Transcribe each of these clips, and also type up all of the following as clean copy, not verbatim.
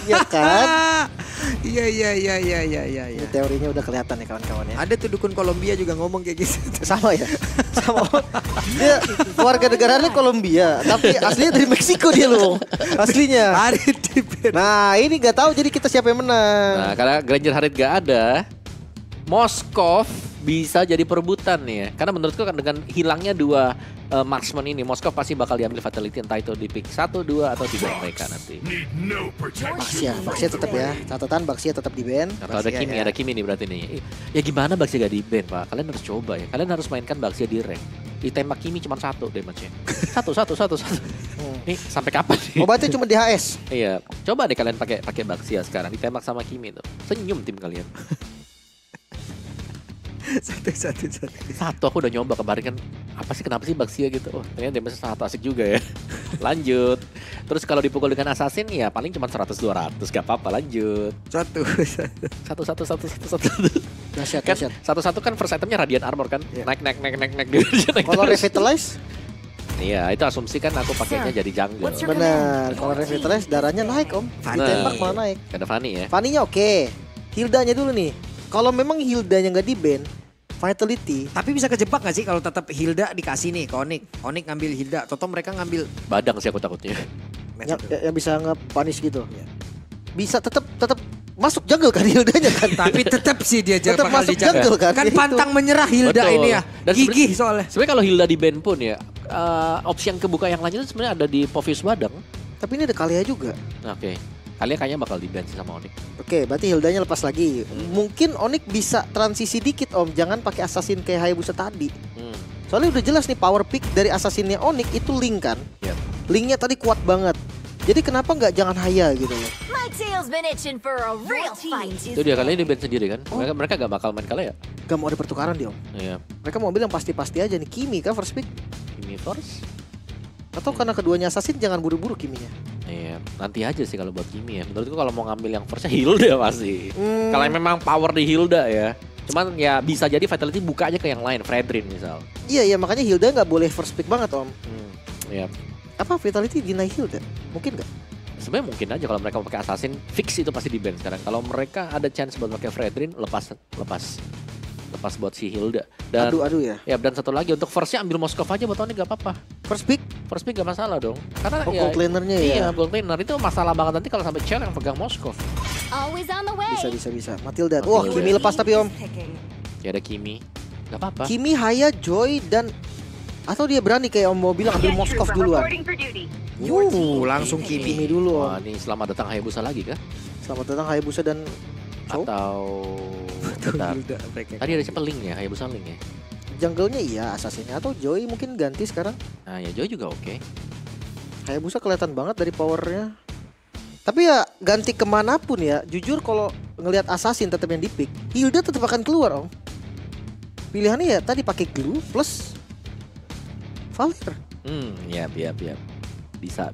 Ya kan? Iya. Ini teorinya udah kelihatan ya kawan-kawan ya. Ada tuh dukun Kolombia juga ngomong kayak gitu. Sama ya? Sama. Dia warga negaranya Kolombia, tapi aslinya dari Meksiko dia loh. Aslinya. Harit di band. Nah, ini nggak tahu jadi kita siapa yang menang. Nah, karena Granger Harit gak ada, Moskov bisa jadi perebutan nih ya. Karena menurutku kan dengan hilangnya dua marksman ini, Moskov pasti bakal diambil fatality entah itu di pick 1, 2 atau 3 mereka nanti. Baxia tetap ya. Catatan Baxia tetap di band. Atau ada Baxia Kimi, ya. ada Kimi nih berarti nih. Ya gimana Baxia gak di ban, Pak? Kalian harus coba ya. Kalian harus mainkan Baxia di rank. Ditembak Kimi cuma 1 damage-nya. Satu. Nih sampai kapan nih? Obatnya cuma di HS. Iya, coba deh kalian pakai Baxia sekarang ditembak sama Kimi tuh. Senyum tim kalian. Satu aku udah nyoba kemarin kan. Apa sih kenapa sih Baxia gitu? Oh, ternyata damage 1 asik juga ya. Lanjut. Terus kalau dipukul dengan assassin ya paling cuma 100-200, gak apa-apa lanjut. Satu. Satu. Dahsyat, Kan dahsyat. satu kan first itemnya Radiant Armor kan. Iya. Naik. Kalau revitalize, Iya, itu asumsi kan aku pakainya jadi jungle. benar. Kalau revitalize darahnya naik om. Ditembak malah naik. Ada Fanny ya. Fanny-nya oke. Hildanya dulu nih. Kalau memang Hildanya nggak di ban, Vitality. Tapi bisa kejebak gak sih kalau tetap Hilda dikasih nih ke Onyx? Onyx ngambil Hilda, Toto mereka ngambil Badang sih aku takutnya. match itu. Yang bisa nge-punish gitu. Iya. Bisa tetap masuk jungle kan Hildanya kan. Tapi tetap sih dia Tetap bakal masuk dijaga. jungle kan. Kan Itu. pantang menyerah Hilda Betul. ini ya. Dan Gigih soalnya. Sebenarnya kalau Hilda di ban pun ya, opsi yang kebuka yang lanjut sebenarnya ada di Povius Badang. Tapi ini ada Kalia juga. Oke. Kalian kayaknya bakal di ban sih sama Onyx. Oke, berarti Hildanya lepas lagi. Mungkin Onyx bisa transisi dikit om. Jangan pakai assassin kayak Hayabusa tadi. Soalnya udah jelas nih power pick dari assassinnya Onyx itu Link kan. Yap. Linknya tadi kuat banget. Jadi kenapa nggak jangan Haya gitu loh. My tail's been itching for a real fight. Itu dia kalian di ban sendiri kan. Mereka gak bakal main kalah ya. Gak mau ada pertukaran dia om. Iya. Mereka mau ambil yang pasti-pasti aja nih. Kimi kan first pick. Kimi Force. Atau karena keduanya assassin jangan buru-buru Kiminya. Iya, nanti aja sih kalau buat Kimi ya. Menurutku kalau mau ngambil yang first Hilda pasti. Kalau memang power di Hilda ya. Cuman ya bisa jadi Vitality buka aja ke yang lain, Fredrin misal. Iya makanya Hilda nggak boleh first pick banget om. Iya. Apa Vitality deny Hilda? Mungkin nggak? Sebenarnya mungkin aja kalau mereka pakai Assassin fix itu pasti di ban sekarang. Kalau mereka ada chance buat pakai Fredrin lepas buat si Hilda. Dan Aduh ya. ya dan satu lagi untuk first-nya ambil Moskov aja buat Onyx gak apa-apa. First pick? First pick gak masalah dong. Karena Oh, ya gold laner-nya ya. iya, gold laner itu masalah banget nanti kalau sampai Chell yang pegang Moskov. Always on the way. Bisa. Matilda. Wah Kimi lepas tapi om. Ya ada Kimi. Gak apa-apa. Kimi, Haya, Joy dan atau dia berani kayak om mau bilang ambil Moskov duluan. Langsung Kimi. Kimi dulu om. Wah, ini selamat datang Hayabusa lagi kah? Selamat datang Hayabusa dan Chow. Atau bentar. Hilda mereka. Tadi ada siapa Link ya? Hayabusa Link ya? Jungle-nya iya assassinnya atau Joy mungkin ganti sekarang. Nah ya Joy juga oke. Hayabusa kelihatan banget dari powernya. Tapi ya ganti kemanapun ya, jujur kalau ngelihat assassin tetap yang dipick, Hilda tetap akan keluar om. Pilihannya ya tadi pakai glue plus Valir. Iya. Bisa.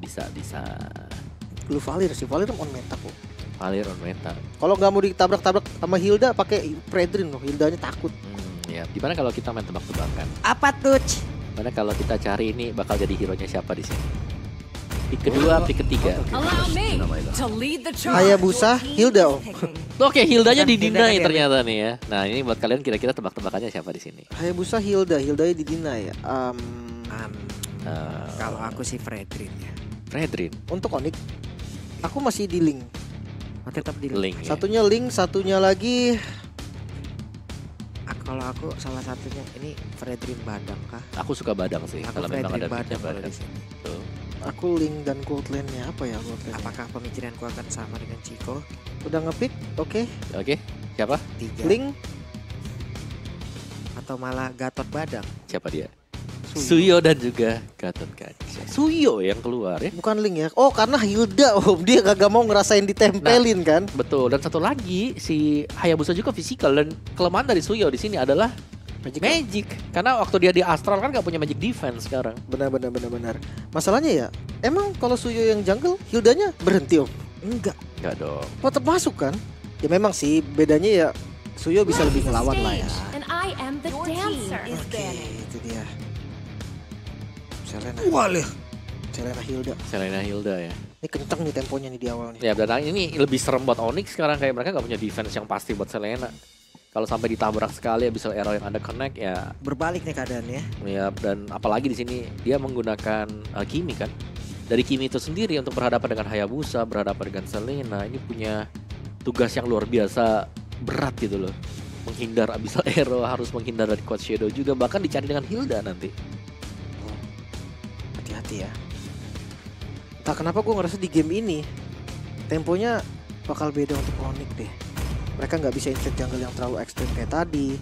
Glue Valir sih, Valir on meta kok. Valir on meta. Kalau nggak mau ditabrak-tabrak sama Hilda pakai Fredrin loh, Hildanya takut. Ya, gimana kalau kita main tebak-tebakan? Apa tuh? Gimana kalau kita cari ini bakal jadi hero-nya siapa di sini? Pick kedua, pick ketiga. Allow me to lead the charge. Hayabusa, Hilda om. Oke, Hildanya Kan di-deny Hilda ternyata nih ya. Nah, ini buat kalian kira-kira tebak-tebakannya siapa di sini? Hayabusa, Hildanya di-deny ya. Kalau aku sih Fredrin ya. Fredrin, Untuk Onyx, aku masih di Link. Tetap di Link ya. Satunya Link, satunya lagi Kalau aku salah satunya ini Fredrin Badang kah? Aku suka Badang sih. Aku Kalau memang Fredrin ada Badang picknya kalau Badang. di sini. Tuh. aku Link dan Gold Lane-nya apa ya Gold Lane? Apakah pemikiranku akan sama dengan Chico? Udah ngepick, oke. Oke, siapa? 3 Link, atau malah Gatot Badang? Siapa dia? Suyo dan juga Gatot Kaca. Suyo yang keluar ya. bukan Link ya. Oh karena Hilda om, dia kagak mau ngerasain ditempelin kan. Betul, dan satu lagi si Hayabusa juga fisikal dan kelemahan dari Suyo di sini adalah magic. Karena waktu dia di Astral kan gak punya magic defense sekarang. Benar. Masalahnya ya, emang kalau Suyo yang jungle, Hildanya berhenti om. Enggak. Enggak dong. Tetap masuk kan? Ya memang sih bedanya ya Suyo bisa lebih ngelawan lah ya. And I am the dancer. Oke, itu dia. Selena. Walih. Selena Hilda ya. Ini kenceng nih temponya nih di awal nih. Ya dan ini lebih serem buat Onyx sekarang, kayak mereka gak punya defense yang pasti buat Selena. Kalau sampai ditabrak sekali habis arrow yang ada connect ya berbalik nih keadaannya. Ya dan apalagi di sini dia menggunakan Kimi kan. Dari Kimi itu sendiri untuk berhadapan dengan Hayabusa, berhadapan dengan Selena, ini punya tugas yang luar biasa berat gitu loh. Menghindar Abyssal Arrow, harus menghindar dari Quad Shadow juga, bahkan dicari dengan Hilda nanti. Hati-hati ya. Entah kenapa gue ngerasa di game ini temponya bakal beda untuk Onyx deh. Mereka nggak bisa insert jungle yang terlalu ekstrim kayak tadi.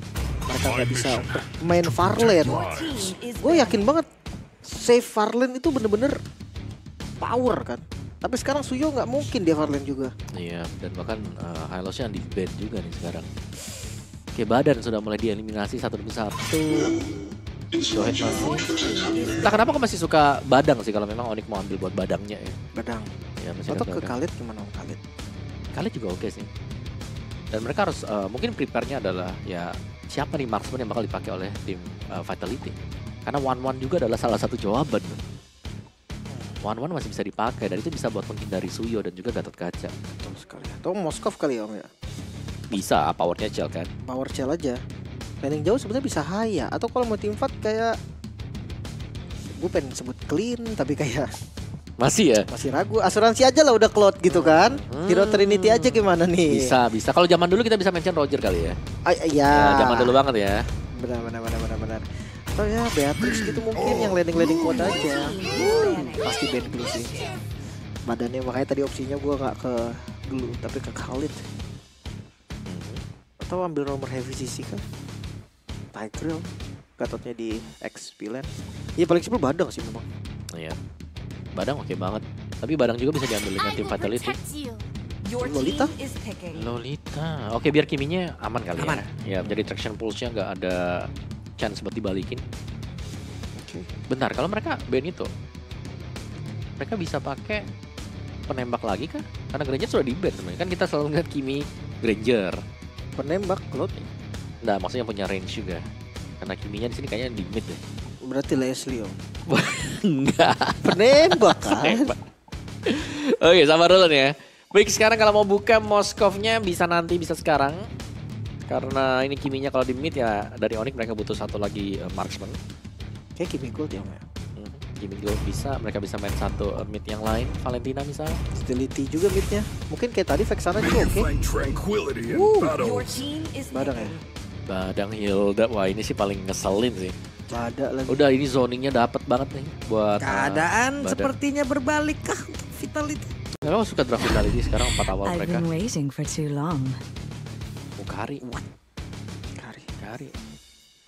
Mereka nggak bisa untuk main Farlane. Gue yakin banget save Farlane itu bener-bener power kan. Tapi sekarang Suyo nggak mungkin dia Farlane juga. Iya, dan bahkan Hylos-nya di ban juga nih sekarang. Oke, Badan sudah mulai dieliminasi satu demi satu. Shohet masih. Entah kenapa aku masih suka Badang sih kalau memang Onyx mau ambil buat Badangnya ya. Badang. Ya, masih atau ada ke Badang. Khalid gimana om Khalid? Khalid juga oke sih. Dan mereka harus mungkin prepare-nya adalah ya siapa nih marksman yang bakal dipakai oleh tim Vitality. Karena 1-1 juga adalah salah satu jawaban. 1-1 masih bisa dipakai dan itu bisa buat menghindari Suyo dan juga Gatot Kaca. Betul sekali. Atau Moskov kali ya om ya? Bisa, powernya Cell kan. Power Cell aja. Laning jauh sebenarnya bisa Haya. Atau kalau mau tim fight kayak gue pengen sebut Clean tapi kayak Masih ya? masih ragu. Asuransi aja lah udah Cloud gitu kan. Hero Trinity aja gimana nih? Bisa. Kalau zaman dulu kita bisa mention Roger kali ya. Ya. Zaman dulu banget ya. Benar. Atau ya Beatrix gitu mungkin yang landing code aja. Pasti bad blue sih. Badannya makanya tadi opsinya gue nggak ke blue tapi ke Khalid. Atau ambil nomor heavy CC kan? Tigreal. Gatotnya di XP lane. Iya paling simpel Badang sih memang. Iya. Badang oke banget. Tapi Badang juga bisa diambil dengan I tim will Vitality. protect you. Your Lolita? team is picking. Lolita. Oke, biar Kiminya aman kali Aman. ya. Ya, jadi traction pulse-nya nggak ada chance buat dibalikin. Oke. Bentar, kalau mereka ban itu, mereka bisa pakai penembak lagi kah? Karena Granger sudah di ban teman. Kan kita selalu ngeliat Kimi Granger. Penembak Cloud. Nah, maksudnya punya range juga. Karena Kiminya di sini kayaknya di mid deh. Berarti Leslie om. Enggak. Penembak kan? Oke, sabar dulu nih ya. Baik, sekarang kalau mau buka Moskovnya bisa nanti, bisa sekarang. Karena ini Kiminya kalau di mid ya dari Onyx mereka butuh satu lagi marksman. Kayak Kimi Gold ya om ya. Kimi Gold bisa, mereka bisa main satu mid yang lain. Valentina misalnya. Stability juga midnya. Mungkin kayak tadi Vexana juga oke. Find tranquility in battle. Your team is Badang ya. picking. Badang Hilda, wah ini sih paling ngeselin sih. Ada lagi. Udah ini zoningnya dapat banget nih buat Keadaan Badang. sepertinya berbalik kah Vitality? Memang suka draft Vitality sekarang 4 awal I've mereka. been waiting for too long. Kari, Kari.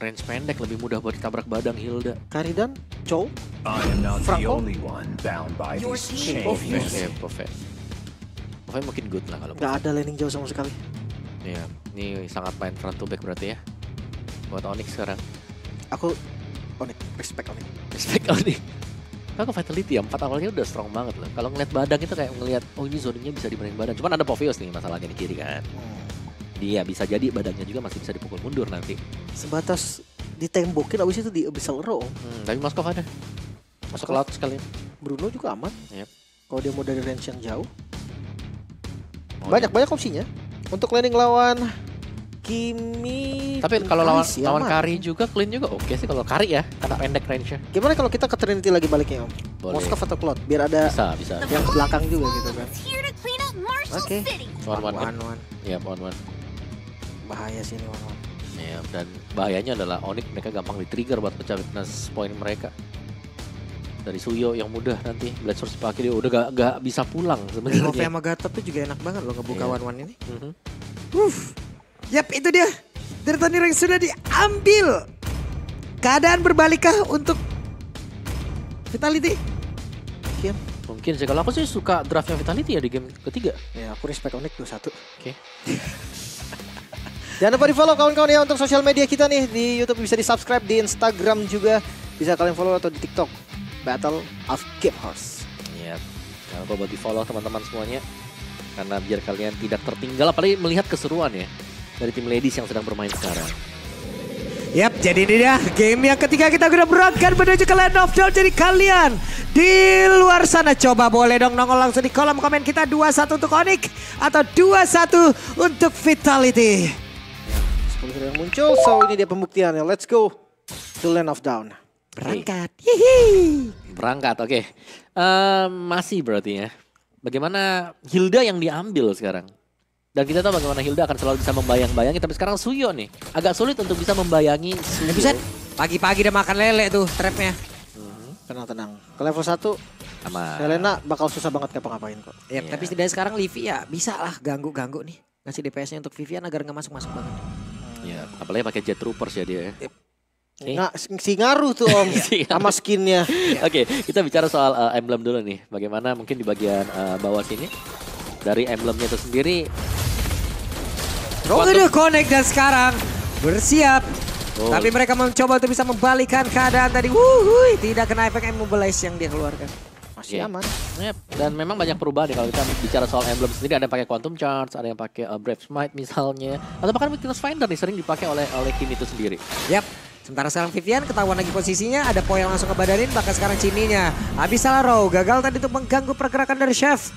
range pendek lebih mudah buat ditabrak Badang Hilda. Kari dan Chow. I am not the Franco? only one bound by Your these team chains. is Oke, Pove mungkin good lah kalau. Nggak ada landing jauh sama sekali. Iya, ini sangat main front to back berarti ya. Buat Onyx sekarang. Aku Onyx, respect Onyx. Respect Onyx. Kalau Vitality ya 4 awalnya udah strong banget loh. Kalau ngeliat Badang itu kayak ngeliat oh ini zoningnya bisa dimainin Badang. Cuman ada Poveos nih masalahnya di kiri kan. Dia bisa jadi Badangnya juga masih bisa dipukul mundur nanti. Sebatas ditembokin abis itu di Abyssal Arrow. Tapi Moskov ada. Masuk ke laut sekalian. Bruno juga aman. Yep. Kalau dia mau dari range yang jauh. Oh, Banyak opsinya. Untuk landing lawan Kimi. Tapi kalau lawan Kari sih lawan aman. Kari juga clean juga oke sih kalau Kari ya karena pendek range-nya. Gimana kalau kita ke Trinity lagi baliknya om? Boleh. Moskov atau Cloud? Biar ada Bisa. yang belakang juga gitu kan. Is here to clean up Marshall Oke. City. One. One. Iya, one. Bahaya sih ini one. Ya, dan bahayanya adalah Onyx mereka gampang di-trigger buat pecah weakness point mereka. Dari Suyo yang mudah nanti Blade Source dipakai dia udah gak bisa pulang Love sebenarnya. sama Gatot tuh juga enak banget loh ngebuka Iya. one-one ini. Mhm. Yap, itu dia. Dari Tony Rank sudah diambil. Keadaan berbalikkah untuk Vitality? Mungkin sih kalau aku sih suka draftnya Vitality ya di game ketiga. Ya aku respect Onyx 21. Oke. Jangan lupa di follow kawan-kawan ya untuk sosial media kita nih. Di YouTube bisa di subscribe, di Instagram juga bisa kalian follow atau di TikTok. Battle of Game Horse. Iya. Jangan lupa buat di follow teman-teman semuanya. Karena biar kalian tidak tertinggal apalagi melihat keseruan ya dari tim ladies yang sedang bermain sekarang. Yap, jadi ini dia game yang ketiga kita udah berangkat menuju ke Land of Dawn. Jadi kalian di luar sana. Coba boleh dong nongol langsung di kolom komen kita 2-1 untuk Onyx atau 2-1 untuk Vitality. 10 hero yang muncul, so ini dia pembuktiannya. Let's go to Land of Dawn. Berangkat. Hihi. Berangkat, oke. Masih berarti ya. Bagaimana Hilda yang diambil sekarang? Dan kita tahu bagaimana Hilda akan selalu bisa membayang-bayangi. Tapi sekarang Suyo nih, agak sulit untuk bisa membayangi Suyo. Bisa pagi-pagi udah makan lele tuh trapnya. Tenang-tenang. Ke level 1, Sama. Selena bakal susah banget ngapa-ngapain kok. Ya, tapi dari sekarang Livi ya bisa lah ganggu-ganggu nih. Ngasih DPS-nya untuk Vivian agar nggak masuk-masuk banget. Ya, apalagi pakai Jet Troopers ya dia ya. Nggak, si ngaruh tuh Om sama skinnya. Oke, kita bicara soal emblem dulu nih. Bagaimana mungkin di bagian bawah sini. Dari emblemnya itu sendiri. Udah connect dan sekarang bersiap. Oh. Tapi mereka mencoba untuk bisa membalikan keadaan tadi. Wuhui, tidak kena efek immobilize yang dia keluarkan. Masih aman. Yep. Dan memang banyak perubahan nih kalau kita bicara soal emblem sendiri. Ada yang pakai Quantum Charge, ada yang pakai Brave Smite misalnya. Atau bahkan Witness Finder nih sering dipakai oleh Kim itu sendiri. Yap. Sementara sekarang Vivian ketahuan lagi posisinya. Ada poin langsung ngebadarin. Bahkan sekarang Cininya. Abyssal Arrow gagal tadi untuk mengganggu pergerakan dari Chef.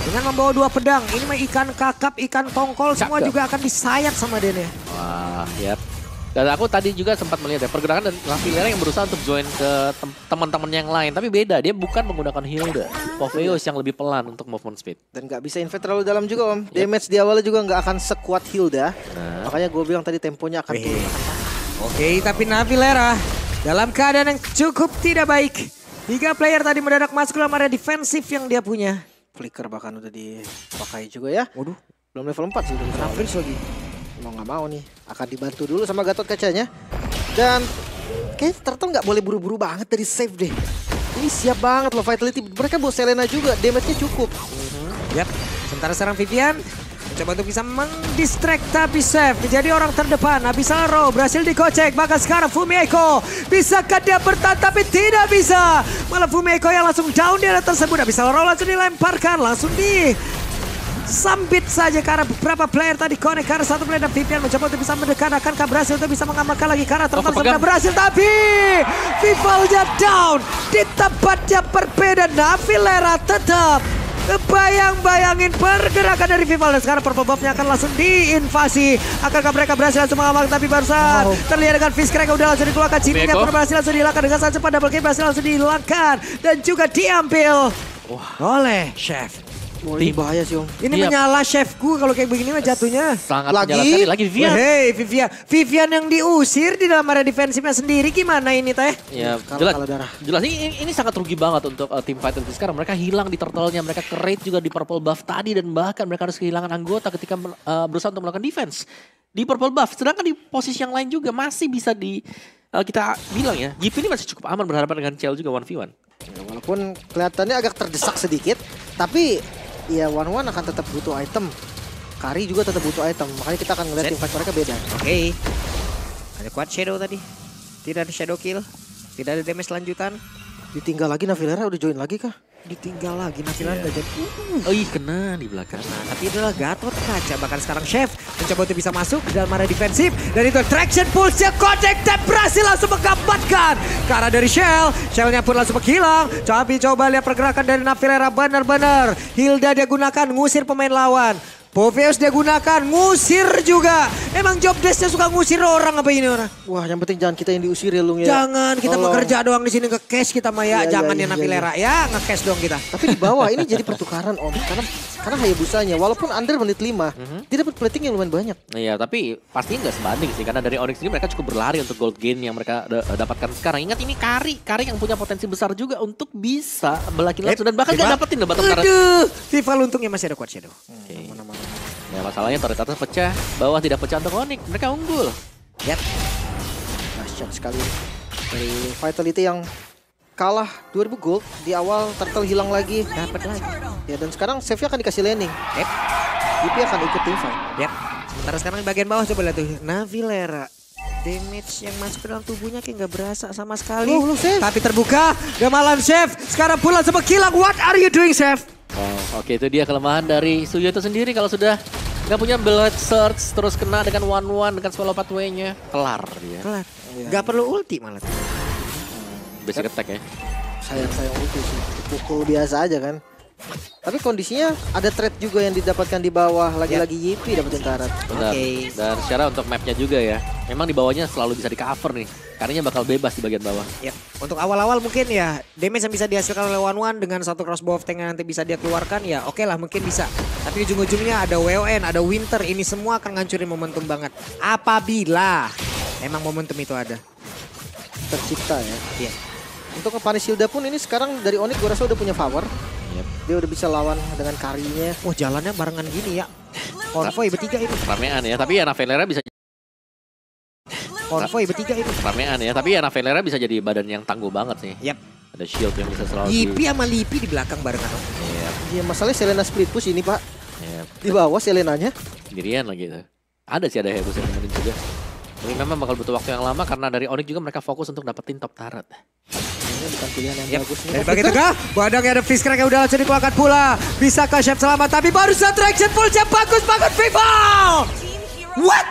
Dengan membawa 2 pedang. Ini mah ikan kakap, ikan tongkol. Semua juga akan disayat sama Dene. Wah, yap. Dan aku tadi juga sempat melihat ya pergerakan dan Rafinera yang berusaha untuk join ke teman-teman yang lain. Tapi beda, dia bukan menggunakan Hilda. Popheus yang lebih pelan untuk movement speed. Dan nggak bisa invade terlalu dalam juga Om. Damage di awalnya juga nggak akan sekuat Hilda. Makanya gue bilang tadi temponya akan turun. Oke, tapi Navilera dalam keadaan yang cukup tidak baik. 3 player tadi mendadak masuk dalam area defensif yang dia punya. Flicker bahkan udah dipakai juga ya. Waduh, Belum level 4 sih. kena freeze lagi. Mau nggak mau nih. Akan dibantu dulu sama Gatot kacanya. Dan kayak Turtle nggak boleh buru-buru banget dari save deh. Ini siap banget loh Vitality. Mereka bawa Selena juga. Damage-nya cukup. Yap, sementara sekarang Vivian mencoba untuk bisa mendistract tapi save. Menjadi orang terdepan. Abyssal Arrow berhasil dikocek. Bahkan sekarang Fumieko. Bisakah dia bertahan tapi tidak bisa. Malah Fumieko yang langsung down di area tersebut. Abyssal Arrow langsung dilemparkan. Langsung sambit saja karena beberapa player tadi connect karena satu player dan Vivian mencoba untuk bisa mendekat. Akankah berhasil untuk bisa mengamankan lagi karena Turtle sudah berhasil tapi Vivalnya down di tempatnya berbeda. Navilera tetap bayang-bayangin pergerakan dari Vival dan sekarang purple buff-nya akan langsung diinvasi. Akankah mereka berhasil langsung mengamankan tapi barusan terlihat dengan Fist Crack udah langsung dikeluarkan. Cininya pun berhasil langsung dihilangkan dengan sangat cepat. Double kill berhasil langsung dihilangkan dan juga diambil oleh Chef. Ini bahaya sih Om. Ini menyala chefku kalau kayak begini mah jatuhnya. Sangat Lagi? menyala sekali. Lagi Vivian. Hey Vivian yang diusir di dalam area defensifnya sendiri gimana ini teh? Ya, Kalah darah. jelas ini sangat rugi banget untuk tim Vitality sekarang. Mereka hilang di turtle-nya, mereka kerate juga di purple buff tadi dan bahkan mereka harus kehilangan anggota ketika berusaha untuk melakukan defense di purple buff. Sedangkan di posisi yang lain juga masih bisa kita bilang ya, GP ini masih cukup aman berhadapan dengan Chell juga 1v1. Ya, walaupun kelihatannya agak terdesak sedikit, tapi ya one akan tetap butuh item. Kari juga tetap butuh item. Makanya kita akan ngeliat tim fight mereka beda. Oke. Ada kuat shadow tadi. Tidak ada shadow kill. Tidak ada damage lanjutan. Ditinggal lagi Navilera udah join lagi kah? Ditinggal lagi Navilera nggak jadi. Oh iya kena di belakang. Nah, tapi itulah Gatot kaca. Bahkan sekarang Chef mencoba untuk bisa masuk ke dalam area defensif. Dan itu traction pulse-nya connect dan berhasil langsung mengamankan. Karena dari Shell-nya pun langsung menghilang. Coba lihat pergerakan dari Navilera benar-benar. Hilda dia gunakan ngusir pemain lawan. Popheus dia gunakan, ngusir juga. Emang job desk-nya suka ngusir orang apa ini orang? Wah, yang penting jangan kita yang diusir ya Lung ya. Jangan, kita Tolong. bekerja doang di sini nge-cash kita mah ya. Iya, Jangan iya, ya Navilera ya, nge-cash doang kita. Tapi di bawah ini jadi pertukaran Om. Karena Hayabusanya walaupun under menit 5, dia dapat plating yang lumayan banyak. Iya, tapi pastinya nggak sebanding sih. Karena dari Onyx ini mereka cukup berlari untuk gold gain yang mereka dapatkan sekarang. Ingat ini Kari yang punya potensi besar juga untuk bisa belakin langsung. Dan bahkan nggak dapetin loh bottom turret. Aduh, Vival untungnya masih ada quad shadow. Oke. Ya masalahnya turret atas pecah, bawah tidak pecah untuk Onyx. Mereka unggul. Yap. Dahsyat sekali dari Vitality yang kalah 2000 gold di awal. Turtle hilang lagi. Dapat lagi. Ya dan sekarang save-nya akan dikasih laning. Yep. DP akan ikut tim fight. Yap. Sementara sekarang di bagian bawah coba lihat tuh. Navilera. Damage yang masuk ke dalam tubuhnya kayak nggak berasa sama sekali. Lu Chef. Tapi terbuka. Gamalan Chef. Sekarang pula sama kilang. What are you doing Chef? Oh, oke itu dia kelemahan dari Suyo itu sendiri. Kalau sudah nggak punya blood surge terus kena dengan 1-1 dengan swallow pathway-nya, kelar dia. Kelar. Nggak perlu ulti malah. Basic attack ya. sayang ulti sih. Pukul biasa aja kan. Tapi kondisinya ada trade juga yang didapatkan di bawah. Lagi-lagi YP dapetin turret. Benar. Dan secara untuk mapnya juga ya. Memang di bawahnya selalu bisa di cover nih. Karenanya bakal bebas di bagian bawah. Yap. Untuk awal-awal mungkin ya damage yang bisa dihasilkan oleh One dengan satu crossbow of tank yang nanti bisa dia keluarkan ya oke lah mungkin bisa. Tapi ujung-ujungnya ada WON, ada Winter, ini semua akan ngancurin momentum banget. Apabila emang momentum itu ada. Tercipta ya. Iya. Untuk ke Panishilda pun ini sekarang dari Onyx gue rasa udah punya power. Yep. Dia udah bisa lawan dengan karinya. Wah jalannya barengan gini ya. Konvoy bertiga ini. Ramean ya, tapi ya Navelera bisa Konvoy bertiga ini. ramean ya, tapi ya Navelera bisa jadi badan yang tangguh banget sih. Yap. Ada shield yang bisa selalu Yipi sama Lipi di belakang barengan. Iya. Iya masalahnya Selena split push ini pak. Iya. Di bawah Selenanya. Sendirian lagi itu. Ada sih ada Hebus yang nemenin juga. Tapi memang bakal butuh waktu yang lama karena dari Onyx juga mereka fokus untuk dapetin top turret. Ini bukan pilihan yang Yap. bagus nih. Dan bagi tengah, badangnya ada Fizz Crack yang udah langsung dikeluarkan pula. Bisakah Chef selamat? Tapi barusan traction full-nya bagus banget Viva! What?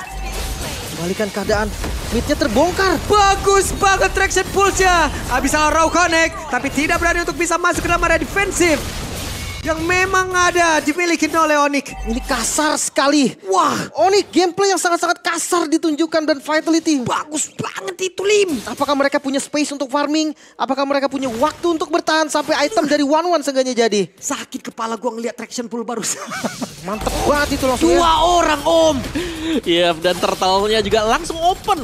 Balikan keadaan. Midnya terbongkar. Bagus banget traction pulse-nya. Abis salah raw connect, tapi tidak berani untuk bisa masuk ke dalam area defensif. Yang memang ada dimiliki oleh Onyx. Ini kasar sekali. Wah, Onyx gameplay yang sangat-sangat kasar ditunjukkan dan vitality. bagus banget itu Lim. Apakah mereka punya space untuk farming? Apakah mereka punya waktu untuk bertahan sampai item dari One seenggaknya jadi? Sakit kepala gua ngeliat traction pull barusan. Mantep banget itu langsung ya. 2 orang Om. Iya, dan turtle-nya juga langsung open.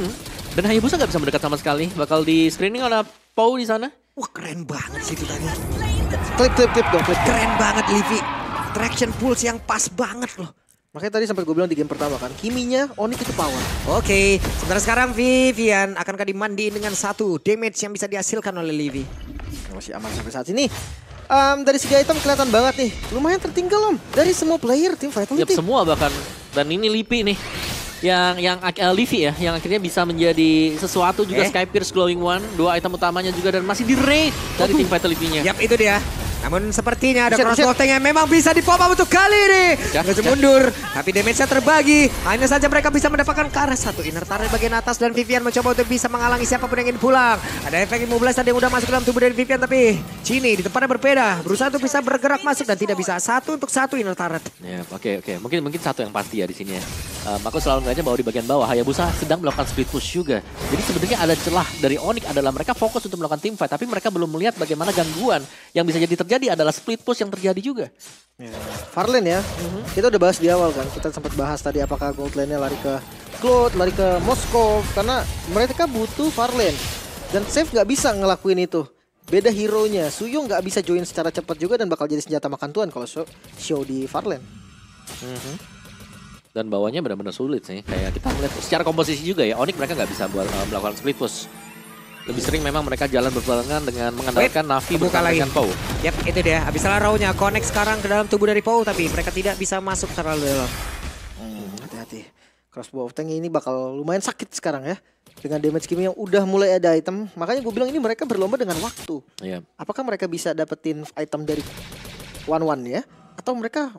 Dan Hayabusa nggak bisa mendekat sama sekali. Bakal di screening oleh Pau di sana. Wah keren banget sih itu tadi. Klip dong, klip. Keren banget Livi. Traction pulse yang pas banget loh. Makanya tadi sempat gue bilang di game pertama kan, kiminya Onyx itu power. Oke, sementara sekarang Vivian akankah dimandiin dengan 1 damage yang bisa dihasilkan oleh Livi. Masih aman sampai saat ini. Dari segi item kelihatan banget nih, lumayan tertinggal Om. Dari semua player tim Yap, Vitality. semua bahkan. Dan ini Lipi nih. Yang Livi ya, yang akhirnya bisa menjadi sesuatu juga. Sky Pierce Glowing One, 2 item utamanya juga dan masih di raid dari tim Vitality-nya. Yap, itu dia. Namun sepertinya ada Buset, crossbow tank yang memang bisa di-pop up untuk kali ini. Ya, Nggak mundur, tapi damage-nya terbagi. Hanya saja mereka bisa mendapatkan ke arah 1 inner turret bagian atas dan Vivian mencoba untuk bisa menghalangi siapapun yang ingin pulang. Ada efek immobilize tadi yang udah masuk dalam tubuh dari Vivian, tapi Chini di tempatnya berbeda. Berusaha untuk bisa bergerak masuk dan tidak bisa. 1 untuk 1 inner turret. Ya, oke. Mungkin satu yang pasti ya di sini ya. Aku selalu ngeliatnya bahwa di bagian bawah Hayabusa sedang melakukan split push juga. Jadi sebenarnya ada celah dari Onyx adalah mereka fokus untuk melakukan team fight, tapi mereka belum melihat bagaimana gangguan yang bisa jadi terjadi adalah split push yang terjadi juga. Farlane ya, kita udah bahas di awal kan, kita sempat bahas tadi apakah gold lane-nya lari ke Claude, lari ke Moskov, karena mereka butuh Farlane. Dan Save nggak bisa ngelakuin itu. Beda hero-nya, Suyo nggak bisa join secara cepat juga dan bakal jadi senjata makan tuan kalau show di Farlane. Dan bawahnya benar-benar sulit sih. Kayak kita melihat secara komposisi juga ya, Onyx mereka nggak bisa buat melakukan split push. Lebih sering memang mereka jalan berbarengan dengan mengandalkan Navi bersama dengan Pau. Yap, itu dia. Habis salah raw-nya connect sekarang ke dalam tubuh dari Pau, tapi mereka tidak bisa masuk terlalu dalam. Hati-hati. Crossbow of Tank ini bakal lumayan sakit sekarang ya. Dengan damage kimi yang udah mulai ada item. Makanya gue bilang ini mereka berlomba dengan waktu. Iya. Apakah mereka bisa dapetin item dari One ya? Atau mereka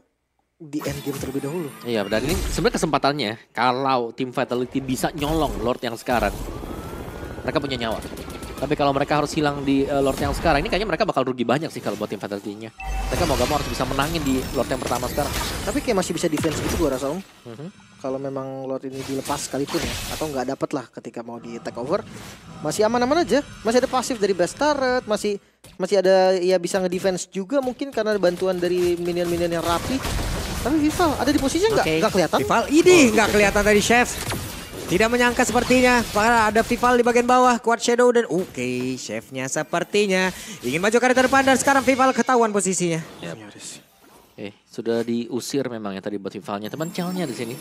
di end game terlebih dahulu? Iya, dan ini sebenarnya kesempatannya kalau tim Vitality bisa nyolong Lord yang sekarang, mereka punya nyawa. Tapi kalau mereka harus hilang di Lord yang sekarang, ini kayaknya mereka bakal rugi banyak sih kalau buat tim Vitality-nya. Mereka mau gak mau harus bisa menangin di Lord yang pertama sekarang. Tapi kayak masih bisa defense gitu gue rasa Om. Kalau memang Lord ini dilepas sekalipun ya, atau nggak dapet lah ketika mau di take over, masih aman-aman aja. Masih ada pasif dari Blast Turret, masih ada ya bisa ngedefense juga mungkin karena ada bantuan dari minion-minion yang rapi. Tapi Vival ada di posisinya nggak kelihatan? Vival ini nggak kelihatan tadi Chef. Tidak menyangka sepertinya, karena ada Vival di bagian bawah, kuat Shadow dan Chefnya sepertinya ingin maju ke depan dan sekarang Vival ketahuan posisinya. Sudah diusir memang ya tadi buat Vivalnya. Teman Cellnya di sini.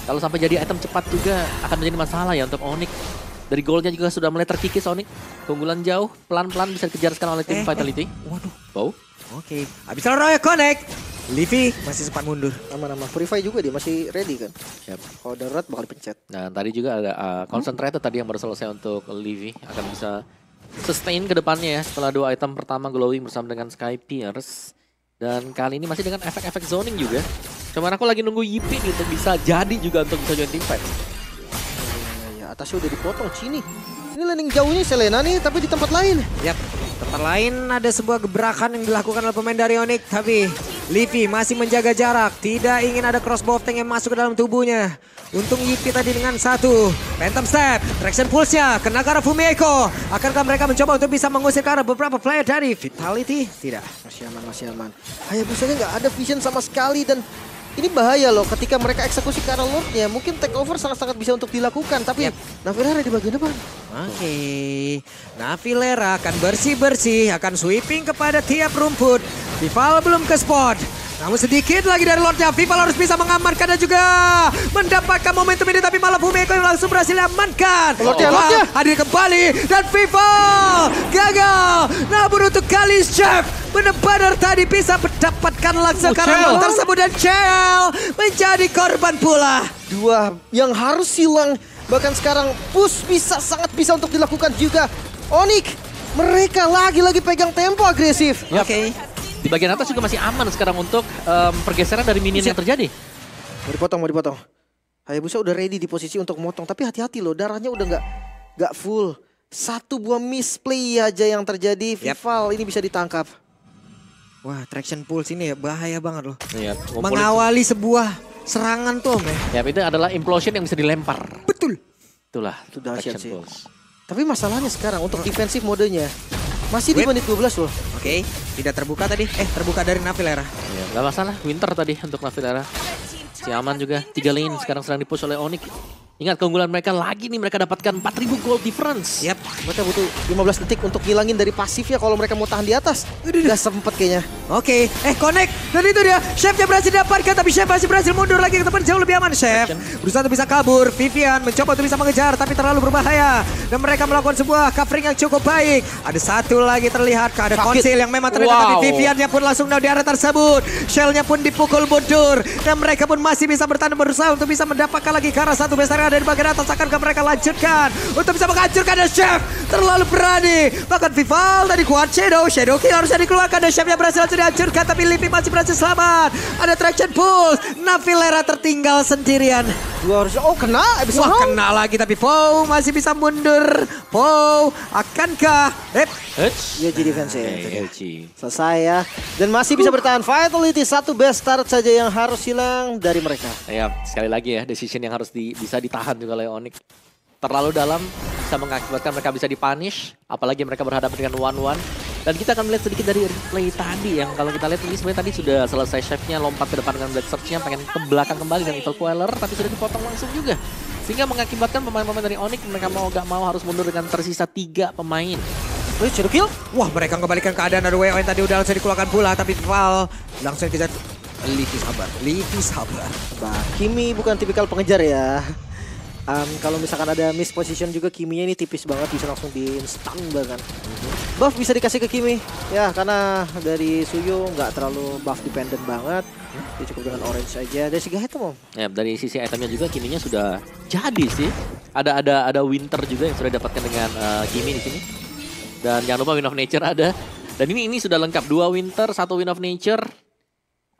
Kalau sampai jadi item cepat juga akan menjadi masalah ya untuk Onyx. Dari goalnya juga sudah mulai terkikis Onyx. Keunggulan jauh, pelan-pelan bisa dikejar sekarang oleh tim Vitality. Waduh. Wow. Oke, habis Royal Connect. Livi masih sempat mundur. Nama-nama Purify juga dia masih ready kan. Yep. Kalau darurat bakal dipencet. Nah tadi juga ada Concentrated tadi yang baru selesai untuk Livi. Akan bisa sustain ke depannya ya setelah 2 item pertama glowing bersama dengan Sky Pierce. Dan kali ini masih dengan efek-efek zoning juga. Cuman aku lagi nunggu Yipi nih untuk bisa jadi juga untuk bisa join team fight. Ya, atasnya udah dipotong Chini. Ini landing jauhnya Selena nih tapi di tempat lain. Yap, Tempat lain ada sebuah gebrakan yang dilakukan oleh pemain dari Onyx. Tapi Livi masih menjaga jarak. Tidak ingin ada crossbow tank yang masuk ke dalam tubuhnya. Untung Yipi tadi dengan satu Phantom Step, Traction Pulse-nya kena ke arah Fumieko. Akankah mereka mencoba untuk bisa mengusir ke arah beberapa player dari Vitality? Tidak. Masih aman, masih aman. Hayabusanya nggak ada vision sama sekali dan ini bahaya loh ketika mereka eksekusi ke arah Lordnya. Mungkin takeover sangat-sangat bisa untuk dilakukan, tapi Navilera di bagian depan. Oke, Navilera akan bersih-bersih, akan sweeping kepada tiap rumput. Vival belum ke spot. Namun sedikit lagi dari Lordnya, Vival harus bisa mengamankan dan juga mendapatkan momentum ini. Tapi malah Fumieko yang langsung berhasil diamankan. Lordnya. Hadir kembali dan Vival gagal. Namun untuk kali Chef benar-benar tadi bisa mendapatkan langsung karena tersebut. Dan Chel menjadi korban pula. Dua yang harus hilang. Bahkan sekarang push sangat bisa untuk dilakukan juga. Onyx, mereka lagi-lagi pegang tempo agresif. Oke. Di bagian atas juga masih aman sekarang untuk pergeseran dari minion yang terjadi. Mau dipotong. Hayabusa udah ready di posisi untuk motong, tapi hati-hati loh, darahnya udah nggak full. Satu buah misplay aja yang terjadi, Vival ini bisa ditangkap. Wah, Traction Pulse ini ya bahaya banget loh. Iya, Mengawali sebuah serangan tuh, Om. Ya, itu adalah implosion yang bisa dilempar. Betul. Itulah. Itu dahsyat Traction sih. Pulse. Tapi masalahnya sekarang untuk defensif modenya masih di menit 12 loh. Oke, tidak terbuka tadi. Terbuka dari Navilera. Ya, gak masalah. Winter tadi untuk Navilera. Si aman juga. 3 lane sekarang sedang dipush oleh Onyx. Ingat keunggulan mereka lagi nih, mereka dapatkan 4.000 gold difference. Yap, mereka butuh 15 detik untuk ngilangin dari pasifnya kalau mereka mau tahan di atas. Udah sempet kayaknya. Oke, connect. Dan itu dia, Chefnya berhasil dapatkan, tapi Chef masih berhasil mundur lagi ke tempat jauh lebih aman. Chef berusaha untuk bisa kabur, Vivian mencoba untuk bisa mengejar, tapi terlalu berbahaya. Dan mereka melakukan sebuah covering yang cukup baik. Ada satu lagi terlihat, ada konsil yang memang terlihat, tapi Viviannya pun langsung down di area tersebut. Shellnya pun dipukul mundur, dan mereka pun masih bisa bertahan berusaha untuk bisa mendapatkan lagi ke arah satu besar dari bagian atas. Akankah mereka lanjutkan untuk bisa menghancurkan, dan Chef terlalu berani. Bahkan Vival tadi kuat Shadow Kill harusnya dikeluarkan, dan Chefnya berhasil langsung dihancurkan, tapi Livi masih berhasil selamat. Ada Traction Pulse, Navilera tertinggal sendirian. Dua harusnya, kena. Wah, kena lagi, tapi Pow masih bisa mundur. Pow akankah? Ya jadi defensif. Elci. Selesai ya. Dan masih bisa bertahan. Vitality, satu best start saja yang harus hilang dari mereka. Ya, sekali lagi ya, decision yang harus bisa ditahan juga oleh Onyx. Terlalu dalam, bisa mengakibatkan mereka bisa dipunish. Apalagi mereka berhadapan dengan 1-1. Dan kita akan melihat sedikit dari replay tadi. Yang kalau kita lihat ini sebenarnya tadi sudah selesai Chefnya lompat ke depan dengan Blade Search-nya. Pengen ke belakang kembali dengan Evil Queller. Tapi sudah dipotong langsung juga. Sehingga mengakibatkan pemain-pemain dari Onyx, mereka mau gak mau harus mundur dengan tersisa 3 pemain. Shadow Kill. Wah, mereka kembalikan keadaan dari WO yang tadi udah langsung dikeluarkan pula. Tapi Val langsung dikejar. Livi sabar. Bah, Kimi bukan tipikal pengejar ya. Kalau misalkan ada miss position juga, Kiminya ini tipis banget, bisa langsung di stun bahkan. Buff bisa dikasih ke Kimi ya, karena dari Suyo nggak terlalu buff dependent banget. Dia cukup dengan orange aja. Dari segi item, Om. Ya, dari sisi itemnya juga Kiminya sudah jadi sih. Ada Winter juga yang sudah dapatkan dengan Kimi di sini. Dan jangan lupa Wind of Nature ada. Dan ini sudah lengkap, 2 Winter, 1 Wind of Nature.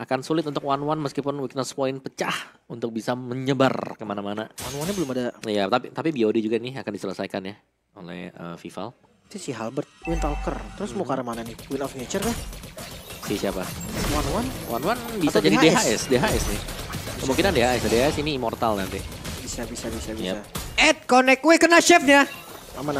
Akan sulit untuk 1-1 meskipun weakness point pecah untuk bisa menyebar kemana-mana. 1-1-nya belum ada. Ya, tapi BOD juga nih akan diselesaikan ya oleh Vival. Itu si Halbert, Windtalker. Terus mau ke arah mana nih? Wind of Nature kah? Si siapa? 1-1? 1-1 bisa Atau jadi DHS? DHS nih. Kemungkinan DHS ini immortal nanti. Bisa. Yep. Connect, kena Chefnya. Aman.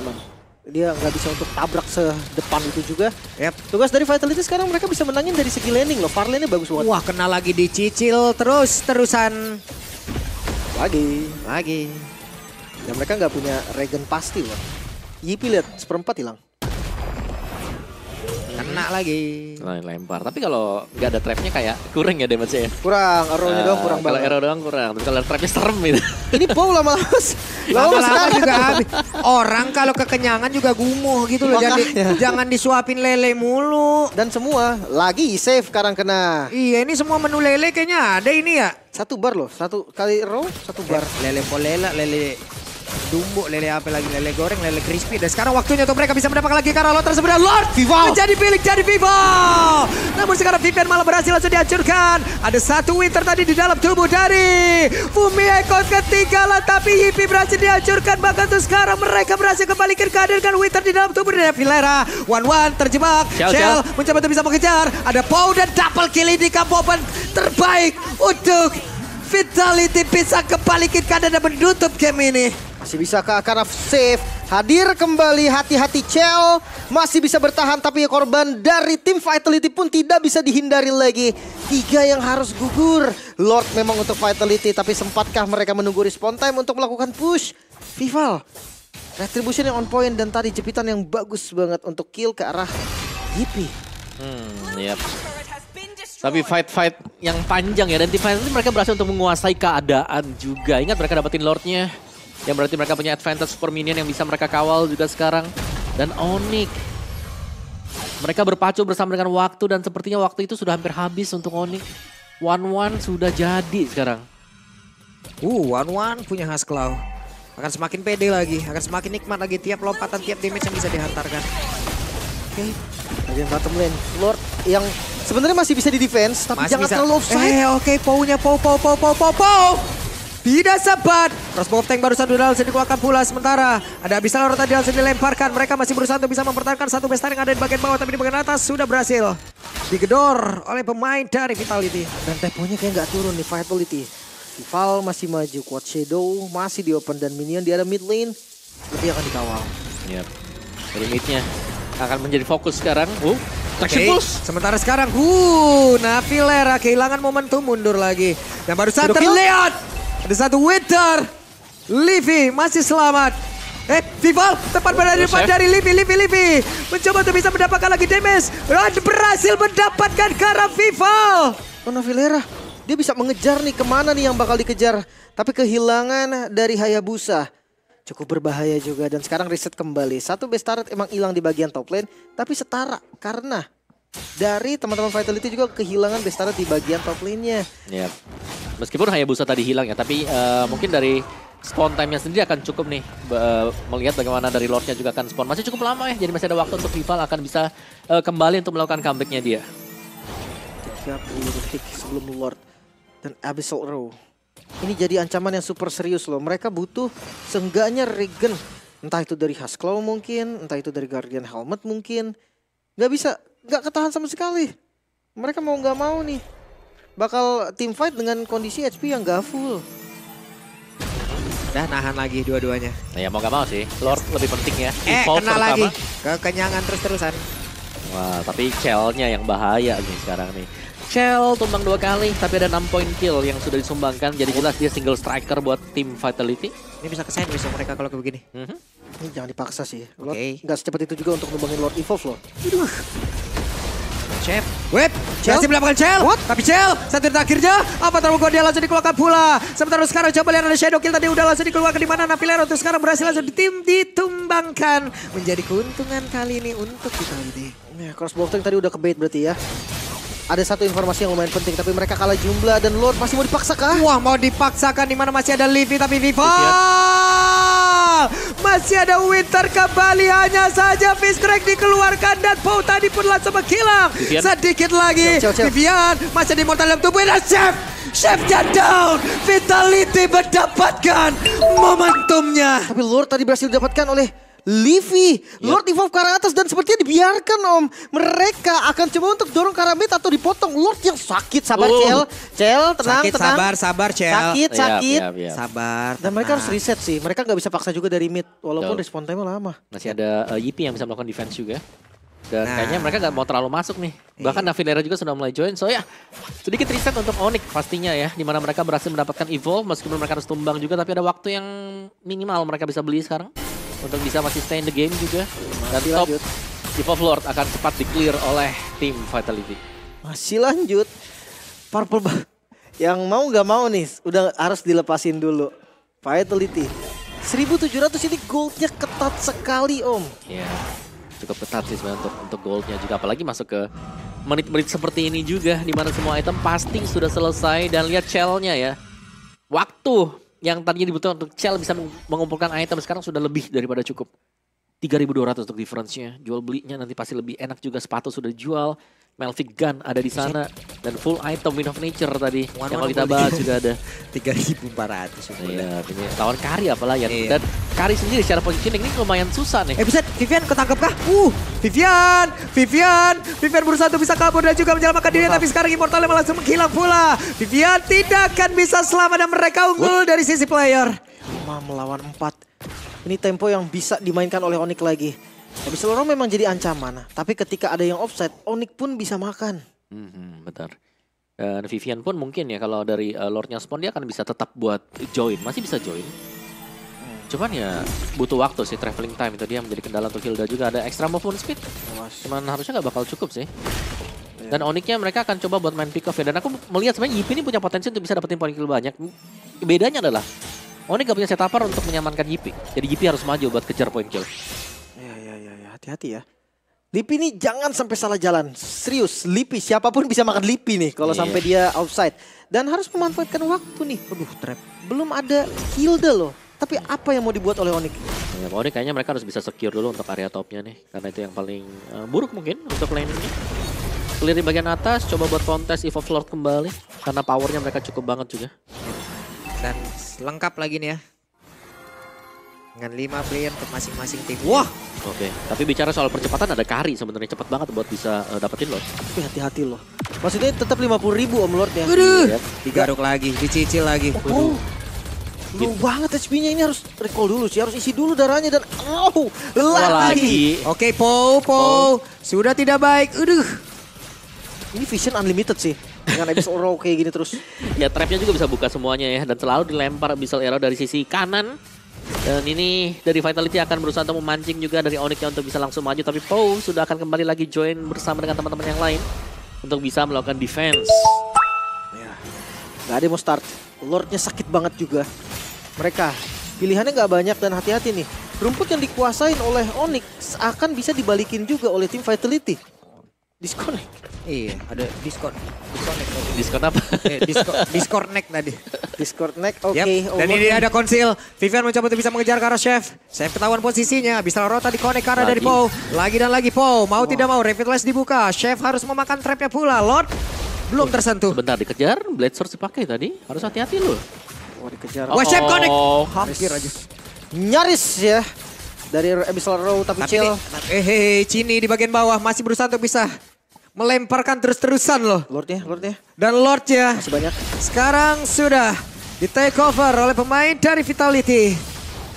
Dia nggak bisa untuk tabrak sedepan itu juga. Yep. Tugas dari Vitality sekarang mereka bisa menangin dari segi landing loh. Far lane-nya bagus banget. Wah, kena lagi dicicil terusan. Lagi. Dan mereka nggak punya regen pasti loh. Yipi lihat, 1/4 hilang. Kena lagi. Lempar. Tapi kalau nggak ada trapnya kayak kurang ya damage-nya ya. Kurang, arrow-nya doang kurang Kalau banget. arrow doang kurang. Tapi kalau trapnya serem gitu. Ini Pow Lama-lama juga habis. Orang kalau kekenyangan juga gumuh gitu loh. Makanya. Jangan disuapin lele mulu. Dan semua lagi save sekarang kena. Iya, ini semua menu lele kayaknya ada ini ya. 1 bar loh, 1 kali arrow 1 bar. Lele polela, lele Dumbo, lele apa lagi, lele goreng, lele crispy. Dan sekarang waktunya untuk mereka bisa mendapatkan lagi karena Lord tersebut. Lord Vival menjadi milik dari Vival. Namun sekarang Vivian malah berhasil langsung dihancurkan. Ada satu winter tadi di dalam tubuh dari Fumi Eko ketinggalan. Tapi Yipi berhasil dihancurkan. Bahkan tuh sekarang mereka berhasil kembalikan kehadirkan winter di dalam tubuh dari Vilera. 1-1 terjebak. Shell mencoba untuk bisa mengejar. Ada Pau dan double kill ini kampopan terbaik untuk Vitality bisa kembali ke kanan dan menutup game ini. Masih bisa ke arah save. Hadir kembali hati-hati Chell. Masih bisa bertahan tapi korban dari tim Vitality pun tidak bisa dihindari lagi. 3 yang harus gugur. Lord memang untuk Vitality tapi sempatkah mereka menunggu respawn time untuk melakukan push? Vival. Retribution yang on point dan tadi jepitan yang bagus banget untuk kill ke arah Yipi. Yap. Tapi fight yang panjang ya, dan tim Vitality mereka berhasil untuk menguasai keadaan juga. Ingat mereka dapetin Lordnya, yang berarti mereka punya advantage super minion yang bisa mereka kawal juga sekarang. Dan Onyx, mereka berpacu bersama dengan waktu dan sepertinya waktu itu sudah hampir habis untuk Onyx. 1-1 sudah jadi sekarang. 1-1 punya Haskell. Akan semakin pede lagi, akan semakin nikmat lagi tiap lompatan, tiap damage yang bisa dihantarkan. Oke, bagian bottom lane. Lord yang sebenarnya masih bisa di defense, tapi Masih jangan bisa. terlalu offside. Oke, Pau-nya Pau. Tidak sempat. Crossbow of Tank barusan sudah langsung dikeluarkan pula. Sementara ada Abyssal Roar tadi langsung dilemparkan. Mereka masih berusaha untuk bisa mempertahankan satu bestar yang ada di bagian bawah. Tapi di bagian atas sudah berhasil digedor oleh pemain dari Vitality. Dan temponya kayak nggak turun nih Vitality. Vival masih maju, Quad Shadow masih di open dan minion di arah mid lane lebih akan dikawal. Yap. Dari midnya akan menjadi fokus sekarang. Traction Oke, push. sementara sekarang, Navilera kehilangan momentum, mundur lagi. Dan barusan Udah terlihat ada satu winter. Livy masih selamat. Vival tepat pada depan dari Livy. Mencoba untuk bisa mendapatkan lagi damage. Dan berhasil mendapatkan ke arah Vival. Navilera, dia bisa mengejar nih kemana nih yang bakal dikejar. Tapi kehilangan dari Hayabusa. Cukup berbahaya juga dan sekarang reset kembali. Satu base turret emang hilang di bagian top lane. Tapi setara karena dari teman-teman Vitality juga kehilangan base turret di bagian top lane-nya. Yap. Meskipun Hayabusa tadi hilang ya, tapi mungkin dari spawn time-nya sendiri akan cukup nih. Melihat bagaimana dari Lord-nya juga akan spawn. Masih cukup lama ya, jadi masih ada waktu untuk Vival akan bisa kembali untuk melakukan comeback-nya dia. 30 detik sebelum Lord dan Abyssal Roar. Ini jadi ancaman yang super serius loh. Mereka butuh seenggaknya regen. Entah itu dari Haskell mungkin, entah itu dari Guardian Helmet mungkin. Gak ketahan sama sekali. Mereka mau gak mau nih bakal team fight dengan kondisi HP yang gak full. Udah nahan lagi dua-duanya. Nah ya mau gak mau sih, Lord lebih penting ya. Kena Evolve pertama. lagi. Kekenyangan terus-terusan. Wah, tapi Chell-nya yang bahaya nih sekarang nih. Chell tumbang 2 kali, tapi ada 6 point kill yang sudah disumbangkan. Jadi jelas dia single striker buat tim Vitality. Ini bisa ke sandwich mereka kalau kayak begini. Ini jangan dipaksa sih. Lord Oke. gak secepat itu juga untuk numbangin Lord Evolve loh. Chef, wait, Chell? masih melakukan Chell. What? Tapi Chell, satu detik akhirnya, apa terlalu dia langsung dikeluarkan pula. Sementara sekarang coba lihat ada Shadow Kill tadi udah langsung dikeluarkan di mana Navilera untuk sekarang berhasil langsung ditumbangkan. Menjadi keuntungan kali ini untuk Vitality. Ya, Crossbow Tank tadi udah kebait berarti ya. Ada satu informasi yang lumayan penting, tapi mereka kalah jumlah dan Lord masih mau dipaksa kah? Wah, mau dipaksakan di mana masih ada Livy tapi Vival. Masih ada Winter kembali, hanya saja Fishcrack dikeluarkan dan Pau tadi pun langsung menghilang. Vivian. Sedikit lagi, Cel. Vivian masih di mortal dalam tubuh dan Chefnya down. Vitality mendapatkan momentumnya. Tapi Lord tadi berhasil didapatkan oleh Livy. Lord evolve ke arah atas dan sepertinya dibiarkan om. Mereka akan coba untuk dorong ke arah mid atau dipotong. Lord yang sakit, sabar Chell, tenang, Sakit, tenang. sabar, Chell. Sakit. Yap. Sabar. Dan mereka harus reset sih. Mereka nggak bisa paksa juga dari mid. Walaupun Betul. respawn time lama. Masih ada Yipi yang bisa melakukan defense juga. Dan Nah. kayaknya mereka nggak mau terlalu masuk nih. Bahkan Navilera juga sudah mulai join. So ya, sedikit reset untuk Onyx pastinya ya. Dimana mereka berhasil mendapatkan evolve meskipun mereka harus tumbang juga. Tapi ada waktu yang minimal mereka bisa beli sekarang. Untuk bisa masih stay in the game juga. Dan top lanjut. Evolve Lord akan cepat di-clear oleh tim Vitality. Masih lanjut. Yang mau nggak mau nih udah harus dilepasin dulu. Vitality. 1700 ini goldnya ketat sekali om. Ya, cukup ketat sih sebenarnya untuk goldnya juga. Apalagi masuk ke menit-menit seperti ini juga. Dimana semua item pasti sudah selesai. Dan lihat Chell-nya ya. Waktu yang tadinya dibutuhkan untuk Chell bisa mengumpulkan item sekarang sudah lebih daripada cukup. 3.200 untuk difference-nya. Jual belinya nanti pasti lebih enak juga. Sepatu sudah dijual. Melvic Gun ada di sana. Dan full item Wind of Nature tadi. Yang kalau kita bahas juga ada. 3.400 sudah. Iya, ini lawan Kari apalagi. Dan Kari sendiri secara positioning ini lumayan susah nih. Buset, Vivian ketangkep kah? Vivian berusaha untuk bisa kabur dan juga menyelamatkan diri. Tapi sekarang Immortalnya malah langsung menghilang pula. Vivian tidak akan bisa selamat dan mereka unggul dari sisi player. 5 melawan 4. Ini tempo yang bisa dimainkan oleh Onyx lagi. Abyssal Roar memang jadi ancaman. Tapi ketika ada yang offside, Onyx pun bisa makan. Benar. Dan Vivian pun mungkin ya kalau dari Lordnya spawn dia akan bisa tetap buat join. Masih bisa join. Cuman ya butuh waktu sih, traveling time itu dia menjadi kendala untuk Hilda juga. Ada extra movement speed. Cuman harusnya nggak bakal cukup sih. Dan Onyxnya mereka akan coba buat main pick off ya. Dan aku melihat sebenarnya Yipi ini punya potensi untuk bisa dapetin point kill banyak. Bedanya adalah Onyx gak punya setupper untuk menyamankan Yipi. Jadi Yipi harus maju buat kejar point kill. Ya, hati-hati ya. Lipi nih jangan sampai salah jalan. Serius, Lipi siapapun bisa makan Lipi nih kalau sampai dia outside. Dan harus memanfaatkan waktu nih. Aduh, trap. Belum ada Hilda loh. Tapi apa yang mau dibuat oleh Onyx? Ya, Onyx kayaknya mereka harus bisa secure dulu untuk area topnya nih. Karena itu yang paling buruk mungkin untuk laningnya. Clear di bagian atas, coba buat kontes Evolve Lord kembali. Karena powernya mereka cukup banget juga. Dan lengkap lagi nih ya. Dengan 5 player untuk masing-masing tim. Wah. Oke, tapi bicara soal percepatan ada Kari sebenarnya cepat banget buat bisa dapetin Lord. Tapi hati-hati loh. Maksudnya tetap 50.000 Om Lord ya. Aduh. Digaruk lagi, dicicil lagi. Low banget HP-nya, ini harus recall dulu sih. Harus isi dulu darahnya dan lelah lagi. Oke, Po. Sudah tidak baik. Aduh. Ini vision unlimited sih. Dengan Abyssal Roar kayak gini terus. Ya trapnya juga bisa buka semuanya ya. Dan selalu dilempar Abyssal Arrow dari sisi kanan. Dan ini dari Vitality akan berusaha untuk memancing juga dari Onyx untuk bisa langsung maju. Tapi Po sudah akan kembali lagi join bersama dengan teman-teman yang lain. Untuk bisa melakukan defense. Ya, gak ada yang mau start. Lordnya sakit banget juga. Mereka pilihannya gak banyak dan hati-hati nih. Rumput yang dikuasain oleh Onyx akan bisa dibalikin juga oleh tim Vitality. Disconnect. Iya, ada Discord. Diskon apa? Discord neck tadi. Discord neck, oke. Yep. Dan ini ada konsil. Vivian mencoba untuk bisa mengejar ke arah Chef. Chef ketahuan posisinya. Abyssal Roar tadi connect ke arah dari Po. Lagi dan lagi Po. Mau tidak mau, Revitalize dibuka. Chef harus memakan trapnya pula. Lord belum tersentuh. Sebentar dikejar, Blade Sword dipakai tadi. Harus hati-hati loh. Wah, dikejar. Wah, Chef connect. Hampir aja. Nyaris ya. Dari Abyssal Roar tapi chill. Cini di bagian bawah masih berusaha untuk bisa melemparkan terus-terusan loh. Lordnya. Dan Lordnya Masih banyak. sekarang sudah di take over oleh pemain dari Vitality.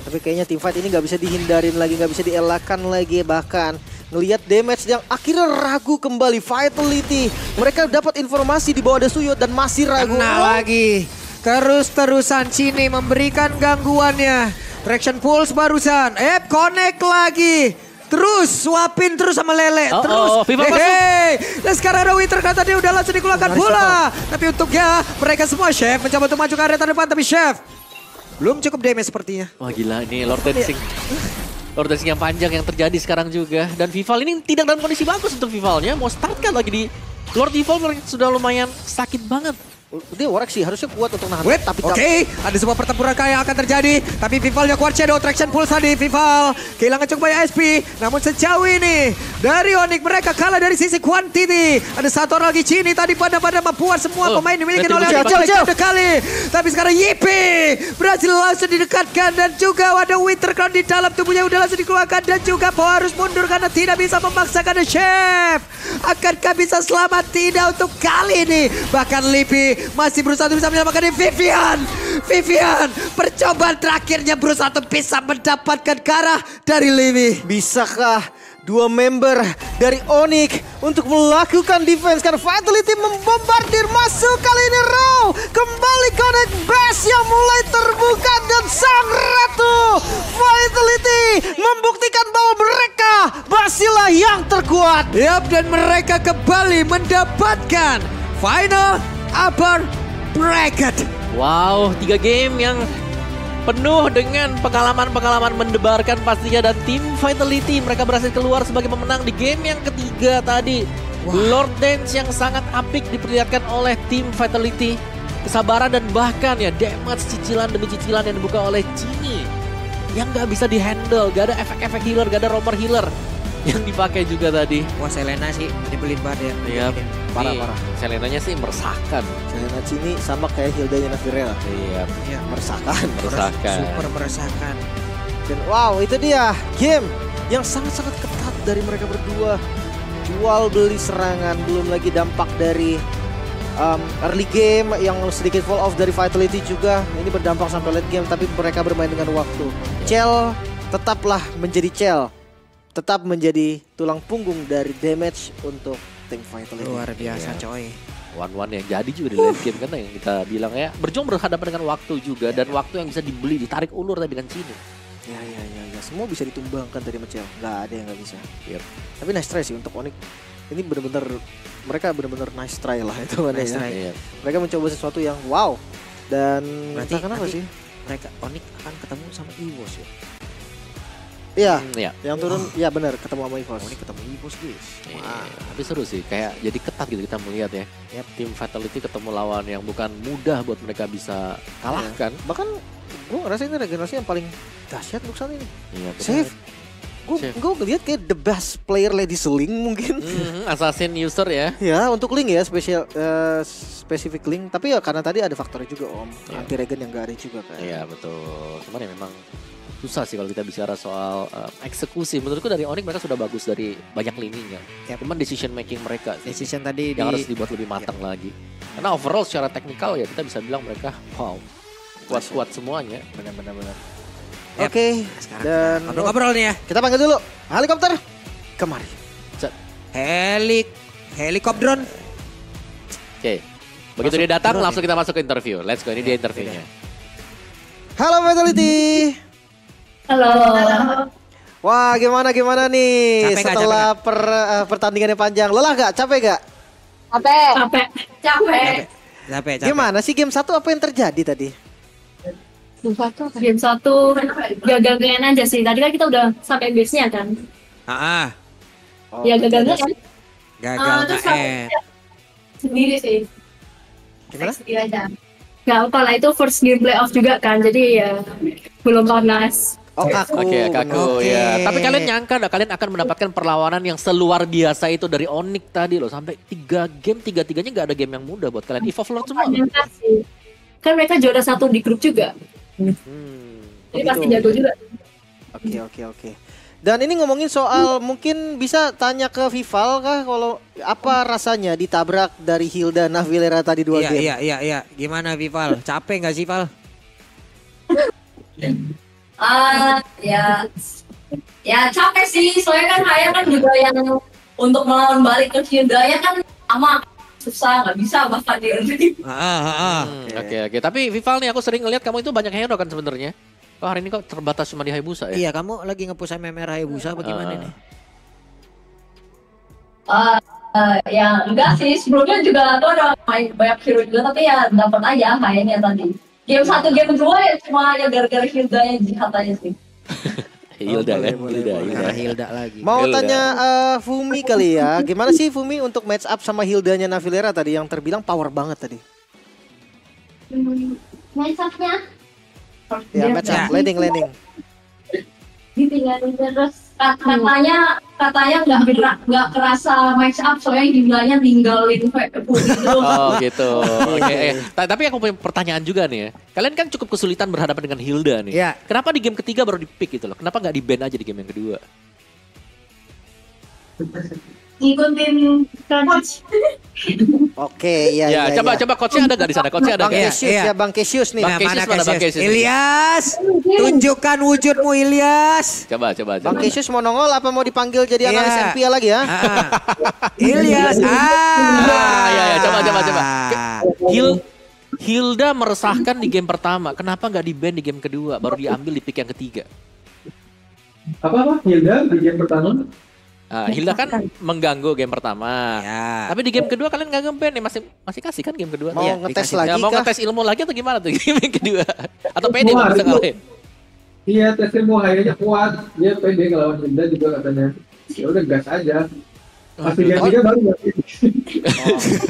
Tapi kayaknya team fight ini nggak bisa dihindarin lagi, nggak bisa dielakkan lagi. Bahkan ngelihat damage yang akhirnya ragu kembali Vitality. Mereka dapat informasi di bawah ada Suyot dan masih ragu. Kena lagi. Terus-terusan Cini memberikan gangguannya. Traction Pulse barusan. Connect lagi. Terus suapin terus sama Lele. Dan sekarang ada Winter kata dia udah langsung dikeluarkan pula. Tapi untuknya mereka semua Chef mencoba untuk maju ke area terdepan. Tapi Chef belum cukup damage sepertinya. Wah gila ini Lord Dancing. Lord Dancing yang panjang yang terjadi sekarang juga. Dan Vival ini tidak dalam kondisi bagus untuk Vivalnya. Mau start kan lagi di Lord Vival sudah lumayan sakit banget. Dia Warwick sih harusnya kuat untuk nahan. Oke, ada sebuah pertempuran yang akan terjadi. Tapi Vivalnya kuat Shadow Traction Pulse tadi. Vival kehilangan cukup banyak SP. Namun sejauh ini dari Onyx mereka kalah dari sisi quantity. Ada satu orang lagi Cini tadi pada membuat semua pemain dimiliki oleh Onyx kali. Tapi sekarang Yipi berhasil langsung didekatkan. Dan juga ada Winter Crown di dalam tubuhnya udah langsung dikeluarkan. Dan juga Po harus mundur karena tidak bisa memaksakan Chef. Akankah bisa selamat? Tidak untuk kali ini. Bahkan Lipi masih berusaha untuk bisa menyelamatkan Vivian. Percobaan terakhirnya berusaha untuk bisa mendapatkan karah dari Livi. Bisakah dua member dari Onyx untuk melakukan defense? Karena Vitality membombardir masuk kali ini. Raw kembali connect base yang mulai terbuka. Dan sang ratu Vitality membuktikan bahwa mereka masihlah yang terkuat. Yap, dan mereka kembali mendapatkan final upper bracket. Wow, 3 game yang penuh dengan pengalaman-pengalaman mendebarkan pastinya. Dan tim Vitality mereka berhasil keluar sebagai pemenang di game yang ketiga tadi. Lord Dance yang sangat apik diperlihatkan oleh tim Vitality. kesabaran dan bahkan ya damage cicilan demi cicilan yang dibuka oleh Genie yang nggak bisa dihandle, gak ada efek-efek healer, gak ada roamer healer yang dipakai juga tadi. Wah, Selena sih nyebelin banget ya. Iya, Parah. Selenanya sih meresahkan. Selena Genie sama kayak Hildanya Navirella. Iya, Iya, Meresahkan. meresahkan. super meresahkan. Dan wow, itu dia game yang sangat-sangat ketat dari mereka berdua. Jual beli serangan, belum lagi dampak dari early game yang sedikit fall off dari Vitality juga. Ini berdampak sampai late game, tapi mereka bermain dengan waktu. Cell tetaplah menjadi Cell, tetap menjadi tulang punggung dari damage untuk tim Vitality. Luar biasa Iya. coy. One-one yang jadi juga di late game kan yang kita bilang ya. Berjuang berhadapan dengan waktu juga dan waktu yang bisa dibeli, ditarik ulur tadi dengan Genie. Ya. Semua bisa ditumbangkan dari Cell. Nggak ada yang nggak bisa. Yep. Tapi nice try sih untuk Onyx. Ini benar-benar mereka benar-benar nice try lah itu kan Nice ya. try. Iya. Mereka mencoba sesuatu yang wow. Dan Berarti entah kenapa nanti sih? mereka Onyx akan ketemu sama EVOS ya. Iya, Iya. yang turun ya benar ketemu sama EVOS. Onyx ketemu EVOS guys. Iya, tapi seru sih, kayak jadi ketat gitu kita melihat ya. Yap. Tim Vitality ketemu lawan yang bukan mudah buat mereka bisa kalahkan. Bahkan gue ngerasa ini regenerasi yang paling dahsyat untuk saat ini. Iya, benar. Save. Save. Gue ngeliat kayak the best player Lady Sling mungkin. Assassin user ya. Ya untuk Link ya spesifik Link. Tapi ya karena tadi ada faktornya juga Om. Iya. Anti regen yang gak ada juga kan. Iya betul. Cuman ya memang susah sih kalau kita bicara soal eksekusi. Menurutku dari Onyx mereka sudah bagus dari banyak lininya. Yap. Cuman decision making mereka sih Decision tadi yang di harus dibuat lebih matang lagi. Karena overall secara teknikal ya kita bisa bilang mereka wow kuat-kuat semuanya. benar-benar. Oke. Nah, sekarang Dan ngobrol-ngobrol nih ya. kita panggil dulu helikopter kemari. Helikopter. Oke. Begitu dia datang langsung kita masuk ke interview. Let's go, ini dia interviewnya. Halo Vitality. Halo. Wah, gimana nih Capek nggak, setelah pertandingan yang panjang? Lelah gak? Capek gak? Capek. Capek. Gimana sih game 1 apa yang terjadi tadi? Game 1 gagal-gagalan aja sih. Tadi kan kita udah sampai base-nya kan. Ya gagal-gagalan kan. Gagal Terus nge-end. sendiri sih. Gimana? Sendiri aja. Gak apa lah, itu first game playoff juga kan. Jadi ya belum panas. Oh kaku. Oke, kaku Oke. ya. Tapi kalian nyangka nggak kalian akan mendapatkan perlawanan yang seluar biasa itu dari Onyx tadi loh. Sampai 3 game, tiga-tiganya nggak ada game yang mudah buat kalian. Evolve Lord semua. loh. Nyangka sih. Kan mereka juara 1 di grup juga. Jadi pasti jago juga. Oke. Dan ini ngomongin soal mungkin bisa tanya ke Vival kah kalau apa rasanya ditabrak dari Hilda Navilera tadi 2 game? Iya. Gimana Vival? Capek nggak sih Val? Ya capek sih. Soalnya kan Haya kan juga yang untuk melawan balik ke Hildanya kan sama susah, nggak bisa bahkan dia. Oke. Tapi Vival nih aku sering ngeliat kamu itu banyak hero kan sebenarnya. Kok hari ini kok terbatas cuma di Hayabusa ya? Iya, kamu lagi nge-push MMR Hayabusa bagaimana nih? Ya enggak sih, sebelumnya juga aku ada main banyak hero juga, tapi ya dapat aja kayaknya tadi. Game 1, game 2 ya cuma ya gara-gara Hildanya jihad aja sih. Hilda kan? boleh. Karena Hilda lagi. Mau Hilda. tanya Fumi kali ya. Gimana sih Fumi untuk match up sama Hildanya Navilera tadi yang terbilang power banget tadi? Match up-nya? Ya match up, landing. Ditinggalin terus. Katanya nggak kerasa match up soalnya Hildanya ninggalin Oh gitu. Oke. Tapi aku punya pertanyaan juga nih ya. Kalian kan cukup kesulitan berhadapan dengan Hilda nih. Iya. Kenapa di game ketiga baru di pick gitu loh? Kenapa nggak di ban aja di game yang kedua? ngikutin coach. Oke, iya. Coba coachnya ada nggak di sana? Coachnya ada Bang nggak? Cassius ya, Bang Cassius nih. Bang Cassius mana, Bang Cassius? Ilyas, tunjukkan wujudmu Ilyas. Coba. Bang Cassius mau nongol apa mau dipanggil jadi Iya. analis NPL lagi ya? Ilyas, Ya, coba. Hilda meresahkan di game pertama. Kenapa nggak di ban di game kedua? Baru diambil di pick yang ketiga. Apa Hilda di game pertama? Hilda kan mengganggu game pertama. Ya. Tapi di game kedua kalian nggak nge-ban nih, masih kasih kan game kedua? Mau Iya, ngetes dikasih. lagi Ya, mau kah? ngetes ilmu lagi atau gimana tuh game yang kedua? Atau pede Wah, bisa itu- ngalahin? Iya, tesnya mau kayaknya kuat. Dia pede ngelawan Hilda juga katanya. Ya udah gas aja. Pas di game 3 baru ganti.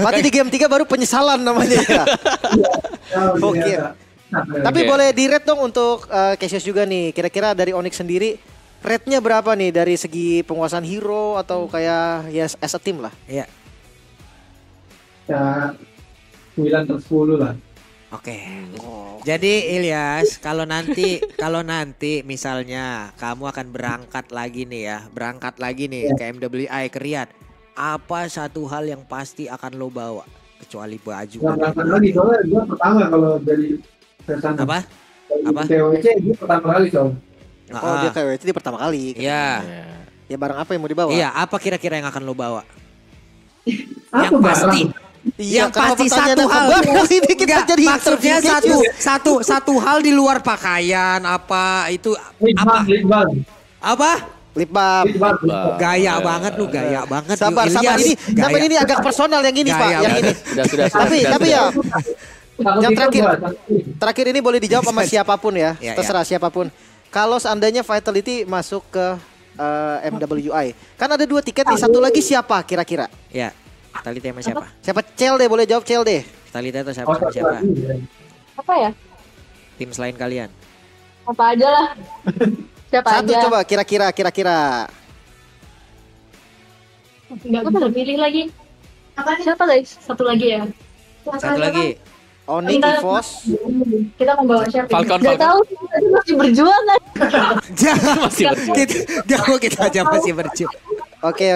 Berarti di game 3 baru penyesalan namanya ya. Oke. Tapi Oke. boleh di rate dong untuk Cassius juga nih. Kira-kira dari Onyx sendiri rate-nya berapa nih dari segi penguasaan hero atau kayak ya as a team lah? Iya. Ya 9/10 lah. Oke. Jadi Ilyas, kalau nanti misalnya kamu akan berangkat lagi nih ke MWI ke Riyadh, apa satu hal yang pasti akan lo bawa kecuali baju? Nggak berangkat lagi soalnya gue pertama kalau dari kesana. Apa? Apa? TWC gue pertama kali soalnya. Oh dia kayak itu dia pertama kali. Iya. Ya barang apa yang mau dibawa? Iya, apa kira-kira yang akan lo bawa? Apa Yang pasti. Iya, Yang kenapa pasti pertanyaan satu yang hal. kebagus ini kita Enggak, jadi maksudnya interview satu hal di luar pakaian apa itu Litbang. apa? lip balm. Gaya banget lu, gaya banget. Sabar, Ilyas. sabar Gaya. ini agak personal yang ini, Gaya Pak, yang banget. ini. Sudah. Tapi ya yang terakhir. Terakhir. Terakhir ini boleh dijawab sama siapapun ya, Ya, terserah siapapun. Kalau seandainya Vitality masuk ke MWI, kan ada 2 tiket nih, satu lagi siapa kira-kira? Ya. Talita sama siapa? Siapa? Cel deh, boleh jawab Cel deh. Talita itu siapa? Sama siapa? Apa ya? Tim selain kalian. Apa aja lah. Siapa Satu aja. coba kira-kira. Enggak bisa pilih lagi. Siapa guys? Satu lagi ya. Satu lagi. Onyx, Evos. Kita mau bawa siapa? Falcon. Gak tahu. Tadi masih berjuang kan. Jangan Masih kita aja masih berjuang. Oke.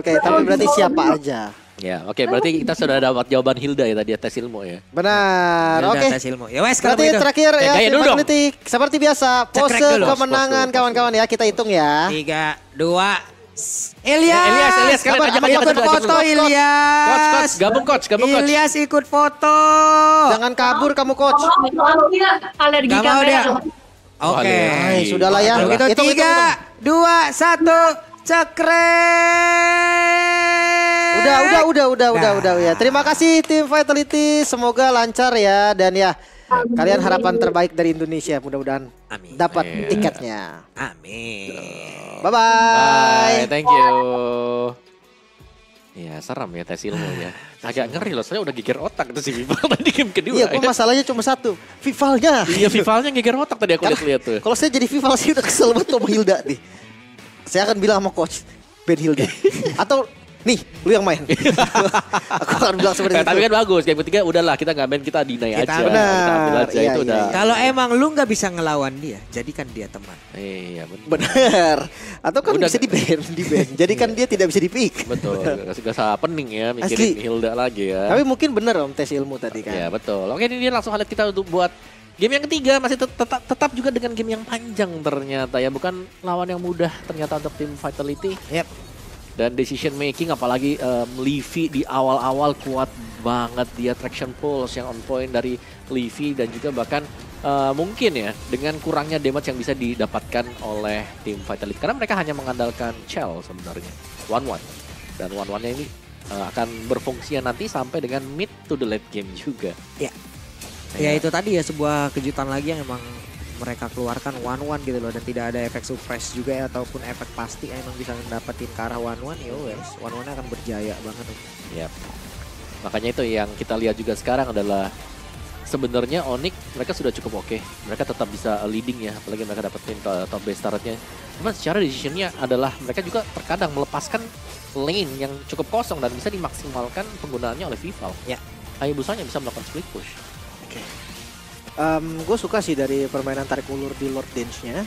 Tapi berarti siapa aja? Ya, oke, berarti kita sudah dapat jawaban Hilda ya tadi, tes ilmu ya. Benar. Udah, Oke. tes ilmu. Ya wes kalau Berarti begitu. terakhir ya, Gaya tim dulu dong. Vitality. Seperti biasa, Cekrek pose dulu. kemenangan Pose. kawan-kawan ya, kita hitung ya. 3, 2, Ilyas. Ilyas, kalian Sabar, ajak ayo, ikut dulu. foto Coach. Ilyas. Coach, gabung coach. Ilyas ikut foto. Jangan kabur kamu coach. Alergi Gak mau kamera. dia. Oke. Boleh. Ay, sudahlah ya. Kalau gitu Hitung, 3, 2, 1, cekrek. Udah ya. Terima kasih tim Vitality, semoga lancar ya dan ya kalian harapan terbaik dari Indonesia, mudah-mudahan Amin. dapat Iya. tiketnya. Amin. Bye Bye, bye. thank you. Ya, seram ya tes ilmu ya. Agak ngeri loh, saya udah geger otak itu si Vival tadi game kedua. Iya, gua masalahnya cuma satu, Vivalnya. Iya, Vivalnya geger otak tadi aku lihat-lihat tuh. Kalau saya jadi Vival sih udah kesel banget sama Hilda nih. Saya akan bilang sama coach, Ben Hilda. Atau nih, lu yang main. Aku akan bilang seperti itu. Tapi kan bagus, game ketiga udahlah kita nggak main, kita deny Kita aja. benar. Kita ambil aja, Iya, itu iya, udah. iya. Kalau emang lu nggak bisa ngelawan dia, jadikan dia teman. Iya, benar. Benar. Atau kan Udah. bisa di-ban. Jadikan dia tidak bisa di-pick. Betul, gak usah pening ya mikirin Asli. Hilda lagi ya. Tapi mungkin bener om tes ilmu tadi kan. Ya betul. Oke, ini dia langsung highlight kita untuk buat game yang ketiga, masih tetap juga dengan game yang panjang ternyata ya, bukan lawan yang mudah ternyata untuk tim Vitality. Yep. Dan decision making apalagi Leafy di awal-awal kuat banget, dia traction pulse yang on point dari Leafy dan juga bahkan mungkin ya dengan kurangnya damage yang bisa didapatkan oleh tim Vitality karena mereka hanya mengandalkan Chell sebenarnya 1-1 dan 1-1-nya ini akan berfungsi nanti sampai dengan mid to the late game juga. Ya. Ya itu tadi ya sebuah kejutan lagi yang emang mereka keluarkan 1-1 gitu loh dan tidak ada efek surprise juga ya, ataupun efek pasti yang emang bisa dapetin ke arah 1-1 ya wes 1-1 akan berjaya banget. Yap. Makanya itu yang kita lihat juga sekarang adalah sebenarnya Onyx mereka sudah cukup oke. Mereka tetap bisa leading ya, apalagi mereka dapetin top base turretnya. Cuman secara decisionnya adalah mereka juga terkadang melepaskan lane yang cukup kosong dan bisa dimaksimalkan penggunaannya oleh Vival. Ya. Hayabusanya bisa melakukan split push. Gue suka sih dari permainan tarik ulur di Lord Dance-nya.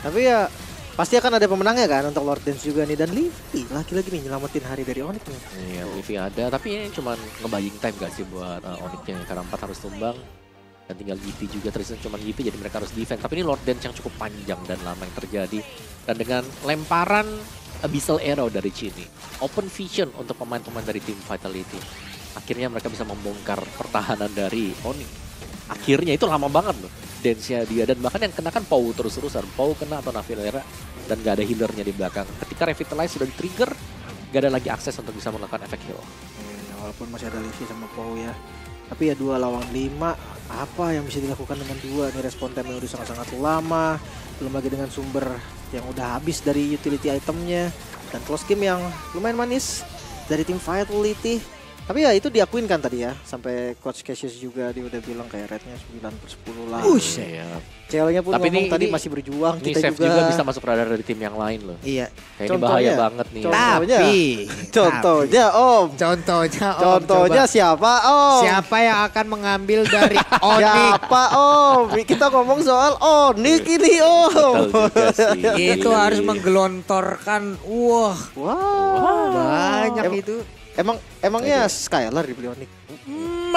Tapi ya pasti akan ada pemenangnya kan untuk Lord Dance juga nih. Dan Leafy lagi-lagi nih nyelamatin hari dari Onyx nih. Iya, Leafy ada, tapi ini cuma nge-buying time gak sih buat Onyx-nya karena 4 harus tumbang. Dan tinggal GP juga, Tristan cuma GP jadi mereka harus defense. Tapi ini Lord Dance yang cukup panjang dan lama yang terjadi. Dan dengan lemparan Abyssal Arrow dari Chini, open vision untuk pemain-pemain dari tim Vitality. Akhirnya mereka bisa membongkar pertahanan dari Onyx. Akhirnya itu lama banget loh dance-nya dia. Dan bahkan yang kena kan Pau terus-terusan. Pau kena atau Navilera dan gak ada healernya di belakang. Ketika Revitalize sudah di-trigger, gak ada lagi akses untuk bisa melakukan efek heal. Walaupun masih ada Leafy sama Pau ya. Tapi ya 2 lawan 5, apa yang bisa dilakukan dengan 2 nih, respon time-nya udah sangat-sangat lama. Belum lagi dengan sumber yang udah habis dari utility itemnya. Dan close game yang lumayan manis dari tim Vitality. Tapi ya itu diakuin kan tadi ya. Sampai Coach Cassius juga dia udah bilang kayak rate-nya 9/10 lah. Iya. Ceweknya pun Tapi ngomong ini- tadi ini- masih berjuang. Ini Kita Chef juga bisa masuk radar dari tim yang lain loh. Iya. Kayak ini bahaya Contohnya- banget nih. Contohnya, Tapi contohnya Om. Contohnya Om, Contohnya coba. siapa Om? Siapa yang akan mengambil dari Onyx? Siapa Om? Kita ngomong soal Onyx ini Om. Betul juga sih. Itu harus menggelontorkan. Wah, Wow. banyak Em- itu. Emangnya Skylar dibeli Onyx?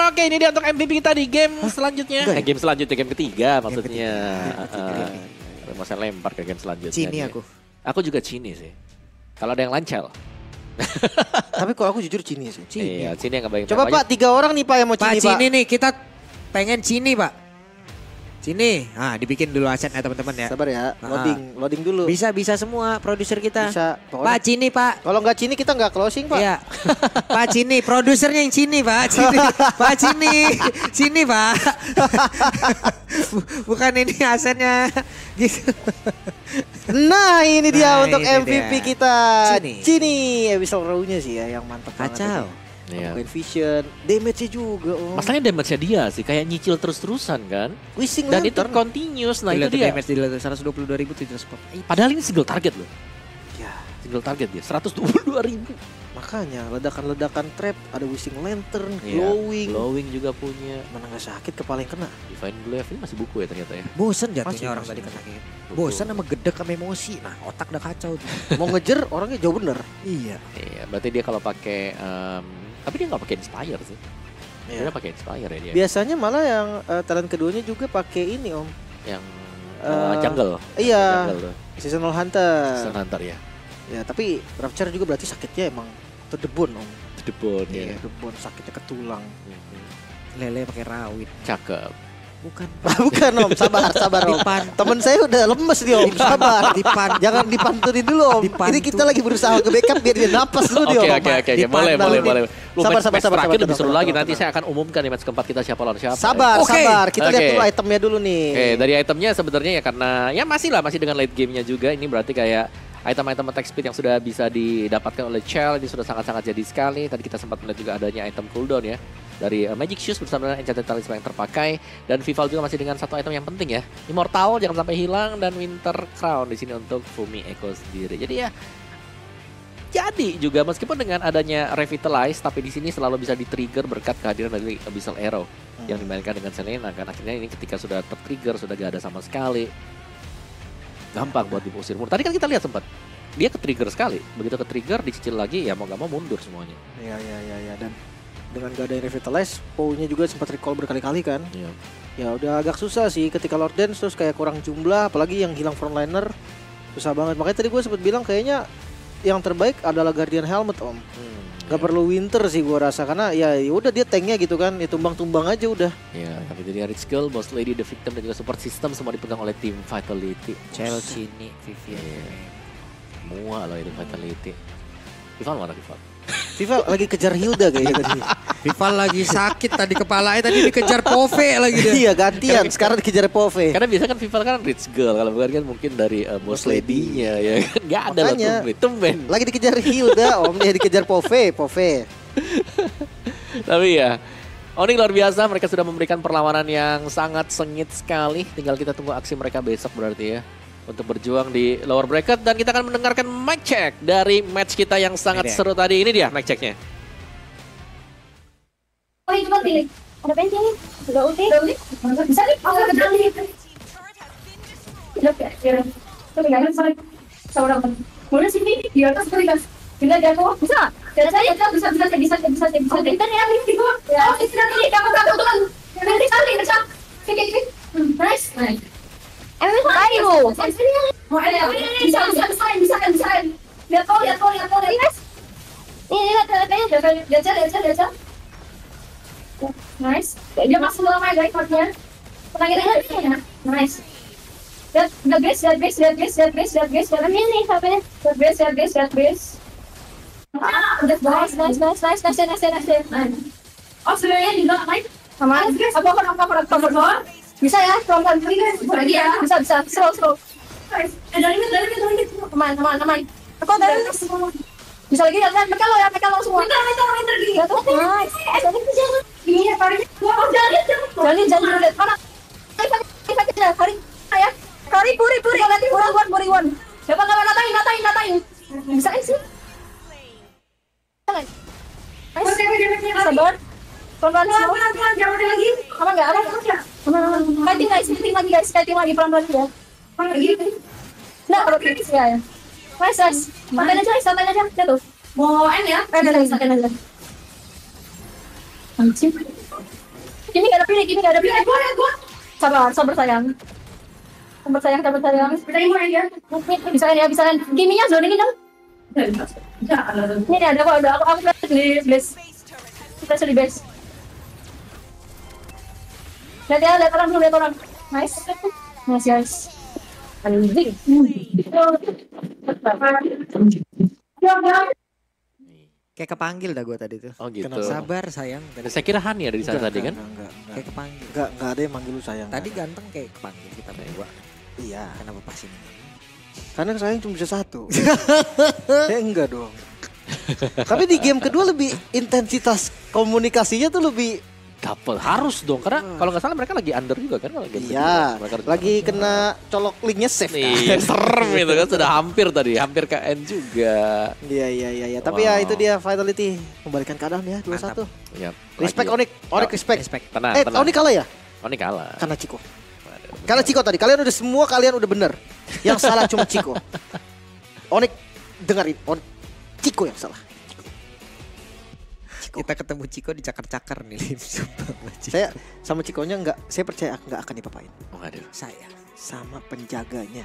Oke, ini dia untuk MVP kita di game selanjutnya. Enggak ya? Game selanjutnya, game ketiga maksudnya. ketiga. Masa lempar ke game selanjutnya. Cini nih. aku. Aku juga Cini sih. Kalau ada yang lancel. Tapi kalau aku jujur Cini sih. Iya, Cini yang ngebayang. Coba Pak, 3 orang nih Pak yang mau Pak Cini Pak. Cini nih, kita pengen Cini Pak. Cini, dibikin dulu aset ya teman-teman ya. Sabar ya, loading dulu. Bisa semua produser kita. Bisa. Pak Cini Pak. Kalau nggak Cini kita nggak closing Pak. Iya. Pak Cini, produsernya yang Cini Pak. Cini. Pak Cini. Cini Pak. Bukan ini asetnya gitu. Nah ini dia Nah, untuk ini MVP dia. kita. Cini. Cini. Episode Raw-nya sih ya yang mantap banget. Kacau. Iya. Poin vision, damage-nya juga Om. Masalahnya damage-nya dia sih kayak nyicil terus-terusan kan. Wishing Dan itu lantern. continuous. Nah itu dia. Damage dilihat 122.700. Padahal ini single target loh. Ya, Single target dia 122.000. makanya ledakan-ledakan trap, ada wishing lantern, Iya, glowing. Glowing juga punya. Mana nggak sakit kepala yang kena. Divine Glaive ini masih buku ya ternyata ya. Bosan jatuhnya Masih, orang masih. tadi kena kayak gitu. Bosan sama gedek sama emosi. Nah, otak udah kacau tuh. Mau ngejer orangnya jauh bener. Iya. Iya, berarti dia kalau pakai tapi dia nggak pakai Inspire sih. Iya. Dia pakai Inspire ya dia. Biasanya malah yang talent keduanya juga pakai ini Om. Yang Eh, jungle. Iya. Jungle tuh. Seasonal Hunter. Season Hunter ya. Ya tapi Rapture juga berarti sakitnya emang terdebon Om. Debon ya. Terdebon sakitnya ke tulang. Lele pakai rawit. Cakep. Bukan. Bukan Om, sabar Om. Dipan. Temen saya udah lemes nih Om, sabar. Jangan dipantunin dulu Om. Dipantu. Ini kita lagi berusaha nge-backup biar dia napas dulu nih Om. Oke. Dipandang. Boleh. Lu Sabar, match sabar, terakhir sabar, lebih seru sabar, lagi. sabar, Nanti sabar. saya akan umumkan di match keempat kita siapa lawan siapa. Sabar. Kita lihat Oke. dulu itemnya dulu nih. Oke, dari itemnya sebenarnya ya karena ya masih dengan late game-nya juga. Ini berarti kayak item-item attack speed yang sudah bisa didapatkan oleh Chell ini sudah sangat-sangat jadi sekali. Tadi kita sempat melihat juga adanya item cooldown ya dari Magic Shoes bersama dengan Enchanted Talisman yang terpakai, dan Vival juga masih dengan satu item yang penting ya, Immortal jangan sampai hilang, dan Winter Crown di sini untuk Fumi Echo sendiri. Jadi ya jadi juga meskipun dengan adanya Revitalize, tapi di sini selalu bisa di-trigger berkat kehadiran dari Abyssal Arrow yang dimainkan dengan Selena kan. Akhirnya ini ketika sudah ter-trigger sudah gak ada sama sekali, gampang buat diusir. Tadi kan kita lihat sempat dia ke-trigger sekali, begitu ke-trigger dicicil lagi ya mau gak mau mundur semuanya. Iya, dan dengan gak ada yang revitalize, Pou-nya juga sempat recall berkali-kali kan. Iya. Ya udah agak susah sih ketika Lord Dance terus kayak kurang jumlah, apalagi yang hilang frontliner susah banget. Makanya tadi gue sempat bilang kayaknya yang terbaik adalah Guardian Helmet Om. Gak perlu Winter sih gue rasa, karena ya udah dia tanknya gitu kan, ya tumbang-tumbang aja udah. Ya, tapi jadi Rich Girl, Boss Lady, The Victim dan juga support system semua dipegang oleh tim Vitality. Chelsea ini Vivian. Semua loh itu Vitality. Vival mana Vival? Viva lagi kejar Hilda kayaknya tadi. Vival lagi sakit tadi kepalanya, tadi dikejar Pove lagi dia. Iya gantian, sekarang dikejar Pove. Karena biasanya kan Vival kan Rich Girl, kalau bukan kan mungkin dari Boss Lady-nya ya kan. Gak ada loh Makanya, tumben. lagi dikejar Hilda Om, dia dikejar Pove. Tapi ya, Onyx luar biasa, mereka sudah memberikan perlawanan yang sangat sengit sekali. Tinggal kita tunggu aksi mereka besok berarti ya, untuk berjuang di lower bracket. Dan kita akan mendengarkan mic check dari match kita yang sangat seru tadi. Ini dia mic checknya. Oh itu kan pilih. Ada penting. Udah ulti. Bisa nih. Oh udah nih. Udah ya. Tapi nggak sampai sama orang. Boleh sini di atas berikan. Bila jatuh bisa. Jadi saya bisa. Kita nih yang di bawah. Ya istirahat ini kamu tak tahu kan. Nanti sekali bisa. Fikir. Nice. Emang ayo. Mau ada. Bisa. Lihat kau. Nice. Ini lihat. Nice. Dia masuk dalam air dari partnya. Penangnya. Nice. Lihat base. Dalam ini sampai. Lihat base. Nice. Oh sebenarnya di belakang main. Sama. Apa? Bisa ya, pelan-pelan. Bisa. Slow. Nice. Dari ini. Teman. Aku ada bisa lagi ya, mereka lo semua. Minta gini. Ya tuh, nice. Jangan. Gini ya, Kari. Jangan lihat mana. Kari, ya. Kari, puri. Siapa nggak natain. Bisa sih. Nice. Sabar. Pelan-pelan semua. Jangan lagi. Aman nggak? Fighting lagi pelan-pelan ya. Nah, kalau kritis ya. Nice. Santai aja. Jatuh. Mau N ya? Santai aja. Anjir. Kimi nggak ada pilih. Gua. Sabar sayang. Sabar sayang. Bisa kan? Giminya zoning dong. Ini ada kok, aku di base. Kita di base. Lihat orang. Nice guys. Anjing. Kayak kepanggil dah gue tadi tuh. Oh gitu. Sabar sayang. Saya kira Han ya dari sana tadi kan? Enggak. Kayak kepanggil. Enggak ada yang manggil lu sayang. Tadi ganteng kayak kepanggil kita berdua. Iya. Kenapa pas ini? Karena sayang cuma bisa satu. Enggak dong. Tapi di game kedua lebih intensitas komunikasinya tuh lebih Couple harus dong karena kalau nggak salah mereka lagi under juga kan kalau game iya, kedua. lagi kena colok linknya save Nih, kan. serem itu kan sudah hampir ke end juga. Iya. Tapi ya itu dia Vitality kembalikan keadaan ya 2-1. Yap. Respect Lagi. Onyx respect. Tenang. Onyx kalah ya? Onyx kalah. Karena Chico. Karena Chico tadi kalian udah bener. Yang salah cuma Chico. Onyx dengerin, Chico yang salah. Kita ketemu Chico dicakar-cakar nih Lim. Saya sama Chico-nya saya percaya nggak akan dipapain. Oh, aduh. Saya sama penjaganya.